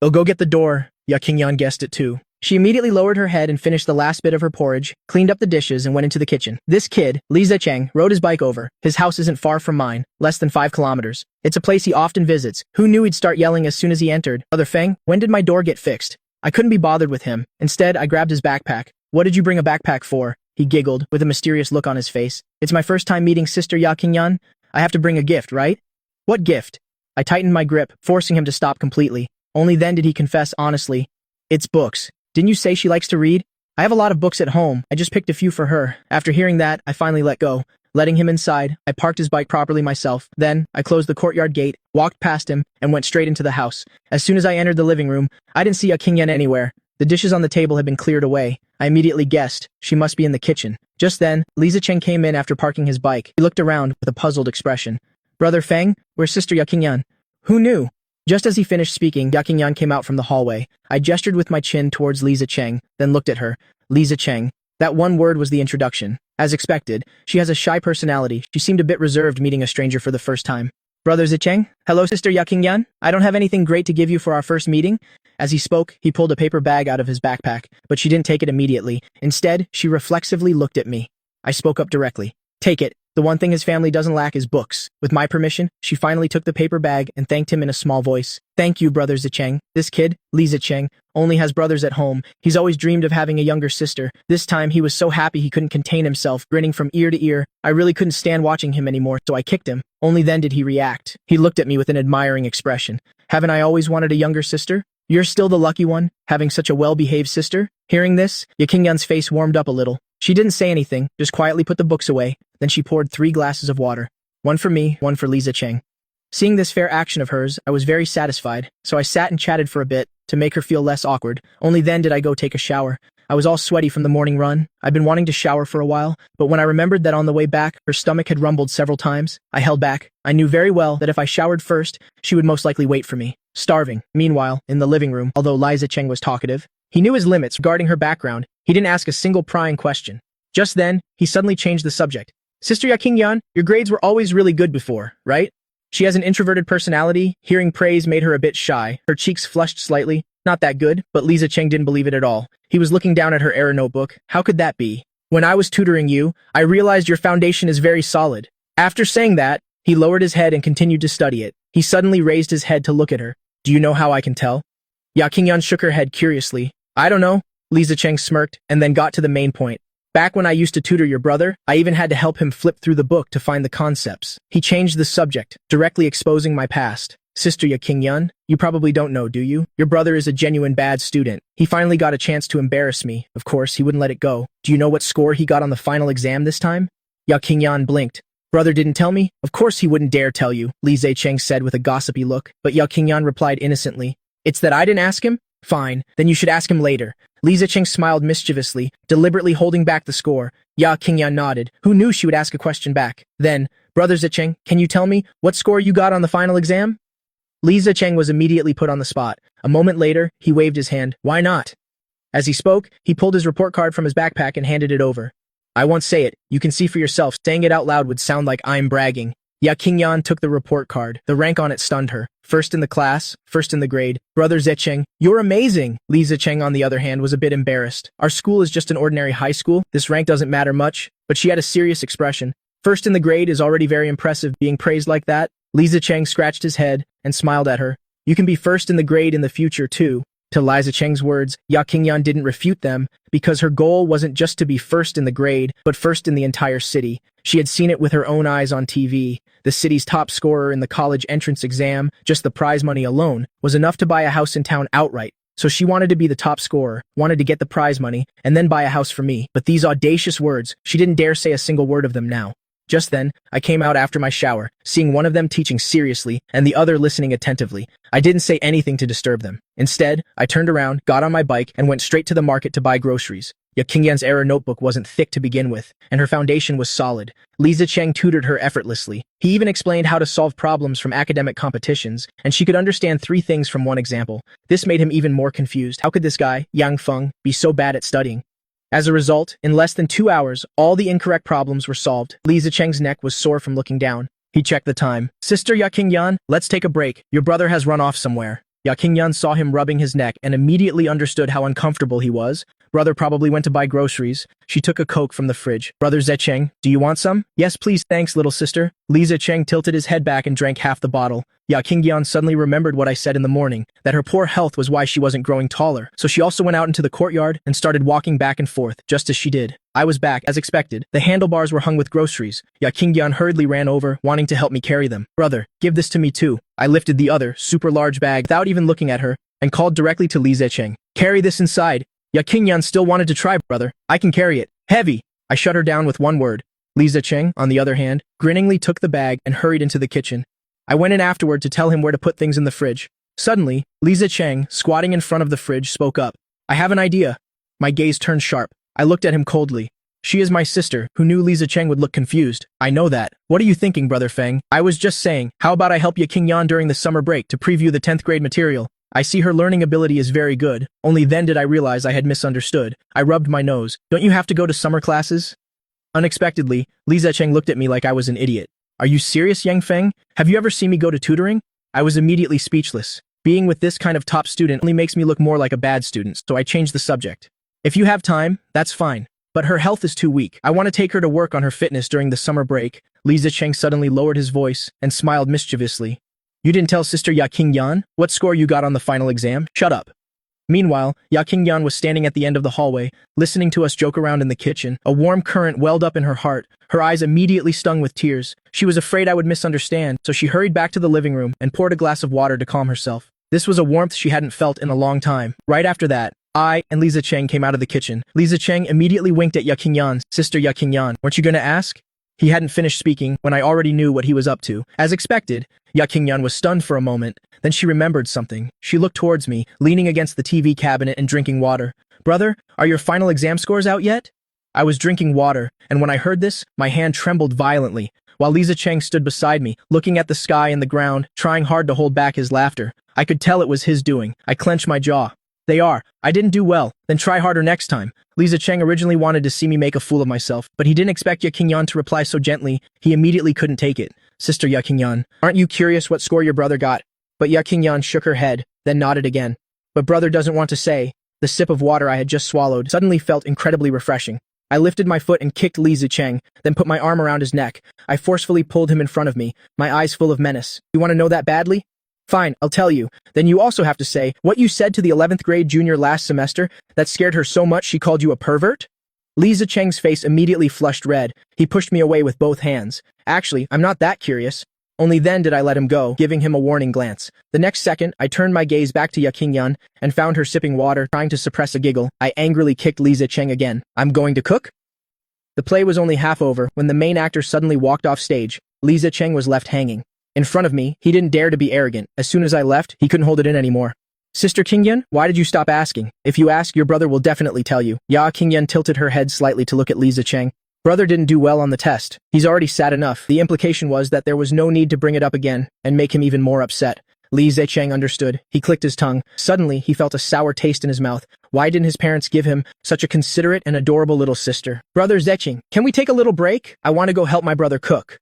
"I'll go get the door," Ya Qingyan guessed it too. She immediately lowered her head and finished the last bit of her porridge, cleaned up the dishes, and went into the kitchen. This kid, Lisa Cheng, rode his bike over. His house isn't far from mine, less than 5 kilometers. It's a place he often visits. Who knew he'd start yelling as soon as he entered? "Brother Feng, when did my door get fixed?" I couldn't be bothered with him. Instead, I grabbed his backpack. "What did you bring a backpack for?" He giggled, with a mysterious look on his face. "It's my first time meeting Sister Ya Qingyan. I have to bring a gift, right?" "What gift?" I tightened my grip, forcing him to stop completely. Only then did he confess honestly. "It's books. Didn't you say she likes to read?" "I have a lot of books at home. I just picked a few for her." After hearing that, I finally let go. Letting him inside, I parked his bike properly myself. Then, I closed the courtyard gate, walked past him, and went straight into the house. As soon as I entered the living room, I didn't see Ya Qingyan anywhere. The dishes on the table had been cleared away. I immediately guessed she must be in the kitchen. Just then, Lisa Cheng came in after parking his bike. He looked around with a puzzled expression. "Brother Feng, where's Sister Ya Qingyan?" "Who knew?" Just as he finished speaking, Ya Qingyan came out from the hallway. I gestured with my chin towards Lisa Cheng, then looked at her. Lisa Cheng. That one word was the introduction. As expected, she has a shy personality. She seemed a bit reserved meeting a stranger for the first time. "Brother Zicheng? Hello, Sister Ya Qingyan? I don't have anything great to give you for our first meeting." As he spoke, he pulled a paper bag out of his backpack, but she didn't take it immediately. Instead, she reflexively looked at me. I spoke up directly. "Take it. The one thing his family doesn't lack is books." With my permission, she finally took the paper bag and thanked him in a small voice. "Thank you, Brother Zicheng. This kid, Li Zicheng, only has brothers at home. He's always dreamed of having a younger sister. This time, he was so happy he couldn't contain himself, grinning from ear to ear. I really couldn't stand watching him anymore, so I kicked him. Only then did he react. He looked at me with an admiring expression. "Haven't I always wanted a younger sister? You're still the lucky one, having such a well-behaved sister?" Hearing this, Ya Qingyan's face warmed up a little. She didn't say anything, just quietly put the books away. Then she poured 3 glasses of water. One for me, one for Lisa Cheng. Seeing this fair action of hers, I was very satisfied, so I sat and chatted for a bit to make her feel less awkward. Only then did I go take a shower. I was all sweaty from the morning run. I'd been wanting to shower for a while, but when I remembered that on the way back, her stomach had rumbled several times, I held back. I knew very well that if I showered first, she would most likely wait for me, starving. Meanwhile, in the living room, although Lisa Cheng was talkative, he knew his limits regarding her background. He didn't ask a single prying question. Just then, he suddenly changed the subject. "Sister Ya Qingyan, your grades were always really good before, right?" She has an introverted personality. Hearing praise made her a bit shy. Her cheeks flushed slightly. Not that good, but Lisa Cheng didn't believe it at all. He was looking down at her error notebook. "How could that be? When I was tutoring you, I realized your foundation is very solid." After saying that, he lowered his head and continued to study it. He suddenly raised his head to look at her. "Do you know how I can tell?" Ya Qingyan shook her head curiously. "I don't know." Lisa Cheng smirked and then got to the main point. "Back when I used to tutor your brother, I even had to help him flip through the book to find the concepts." He changed the subject, directly exposing my past. "Sister Ya Qingyan, you probably don't know, do you? Your brother is a genuine bad student. He finally got a chance to embarrass me. Of course, he wouldn't let it go. Do you know what score he got on the final exam this time?" Ya Qingyan blinked. "Brother didn't tell me?" "Of course he wouldn't dare tell you," Li Zicheng said with a gossipy look. But Ya Qingyan replied innocently. "It's that I didn't ask him? Fine, then you should ask him later." Li Zicheng smiled mischievously, deliberately holding back the score. Ya Qingyan nodded. Who knew she would ask a question back? Then, "Brother Zicheng, can you tell me what score you got on the final exam?" Li Zicheng was immediately put on the spot. A moment later, he waved his hand. "Why not?" As he spoke, he pulled his report card from his backpack and handed it over. "I won't say it. You can see for yourself. Saying it out loud would sound like I'm bragging." Ya Qingyan took the report card. The rank on it stunned her. First in the class, first in the grade. "Brother Zicheng, you're amazing!" Li Zicheng, on the other hand, was a bit embarrassed. "Our school is just an ordinary high school. This rank doesn't matter much." But she had a serious expression. "First in the grade is already very impressive. Being praised like that?" Li Zicheng scratched his head and smiled at her. "You can be first in the grade in the future, too." To Li Zicheng's words, Ya Qingyan didn't refute them, because her goal wasn't just to be first in the grade, but first in the entire city. She had seen it with her own eyes on TV. The city's top scorer in the college entrance exam, just the prize money alone, was enough to buy a house in town outright. So she wanted to be the top scorer, wanted to get the prize money, and then buy a house for me. But these audacious words, she didn't dare say a single word of them now. Just then, I came out after my shower, seeing one of them teaching seriously and the other listening attentively. I didn't say anything to disturb them. Instead, I turned around, got on my bike, and went straight to the market to buy groceries. Yakingyan's error notebook wasn't thick to begin with, and her foundation was solid. Li Zicheng tutored her effortlessly. He even explained how to solve problems from academic competitions, and she could understand 3 things from one example. This made him even more confused. How could this guy, Yang Feng, be so bad at studying? As a result, in less than 2 hours, all the incorrect problems were solved. Li Zicheng's neck was sore from looking down. He checked the time. Sister Yakingyan, let's take a break. Your brother has run off somewhere. Yakingyan saw him rubbing his neck and immediately understood how uncomfortable he was. Brother probably went to buy groceries. She took a Coke from the fridge. Brother Zicheng, do you want some? Yes, please, thanks, little sister. Li Zicheng tilted his head back and drank half the bottle. Yakingyan suddenly remembered what I said in the morning, that her poor health was why she wasn't growing taller. So she also went out into the courtyard and started walking back and forth, just as she did. I was back, as expected. The handlebars were hung with groceries. Yakingyan hurriedly ran over, wanting to help me carry them. Brother, give this to me too. I lifted the other, super large bag without even looking at her, and called directly to Li Zicheng. Carry this inside. Yakingyan still wanted to try, brother. I can carry it. Heavy. I shut her down with one word. Li Zicheng, on the other hand, grinningly took the bag and hurried into the kitchen. I went in afterward to tell him where to put things in the fridge. Suddenly, Li Zicheng, squatting in front of the fridge, spoke up. I have an idea. My gaze turned sharp. I looked at him coldly. She is my sister, who knew Li Zicheng would look confused. I know that. What are you thinking, Brother Feng? I was just saying, how about I help Yakingyan during the summer break to preview the 10th grade material? I see her learning ability is very good. Only then did I realize I had misunderstood. I rubbed my nose. Don't you have to go to summer classes? Unexpectedly, Li Zicheng looked at me like I was an idiot. Are you serious, Yang Feng? Have you ever seen me go to tutoring? I was immediately speechless. Being with this kind of top student only makes me look more like a bad student, so I changed the subject. If you have time, that's fine. But her health is too weak. I want to take her to work on her fitness during the summer break. Li Zicheng suddenly lowered his voice and smiled mischievously. You didn't tell Sister Yakingyan what score you got on the final exam? Shut up. Meanwhile, Yakingyan was standing at the end of the hallway, listening to us joke around in the kitchen. A warm current welled up in her heart. Her eyes immediately stung with tears. She was afraid I would misunderstand, so she hurried back to the living room and poured a glass of water to calm herself. This was a warmth she hadn't felt in a long time. Right after that, I and Li Zicheng came out of the kitchen. Li Zicheng immediately winked at Yakingyan. Sister Yakingyan, weren't you going to ask? He hadn't finished speaking when I already knew what he was up to. As expected, Yakingyan was stunned for a moment. Then she remembered something. She looked towards me, leaning against the TV cabinet and drinking water. Brother, are your final exam scores out yet? I was drinking water, and when I heard this, my hand trembled violently, while Li Zicheng stood beside me, looking at the sky and the ground, trying hard to hold back his laughter. I could tell it was his doing. I clenched my jaw. They are. I didn't do well. Then try harder next time. Li Zicheng originally wanted to see me make a fool of myself, but he didn't expect Yakingyan to reply so gently. He immediately couldn't take it. Sister Yakingyan, aren't you curious what score your brother got? But Yakingyan shook her head, then nodded again. But brother doesn't want to say. The sip of water I had just swallowed suddenly felt incredibly refreshing. I lifted my foot and kicked Li Zicheng, then put my arm around his neck. I forcefully pulled him in front of me, my eyes full of menace. You want to know that badly? Fine, I'll tell you. Then you also have to say what you said to the 11th grade junior last semester that scared her so much she called you a pervert? Li Zicheng's face immediately flushed red. He pushed me away with both hands. Actually, I'm not that curious. Only then did I let him go, giving him a warning glance. The next second, I turned my gaze back to Yakingyan and found her sipping water, trying to suppress a giggle. I angrily kicked Li Zicheng again. I'm going to cook? The play was only half over when the main actor suddenly walked off stage. Li Zicheng was left hanging. In front of me, he didn't dare to be arrogant. As soon as I left, he couldn't hold it in anymore. Sister Qingyan, why did you stop asking? If you ask, your brother will definitely tell you. Qingyan tilted her head slightly to look at Li Zicheng. Brother didn't do well on the test. He's already sad enough. The implication was that there was no need to bring it up again and make him even more upset. Li Zicheng understood. He clicked his tongue. Suddenly, he felt a sour taste in his mouth. Why didn't his parents give him such a considerate and adorable little sister? Brother Zicheng, can we take a little break? I want to go help my brother cook.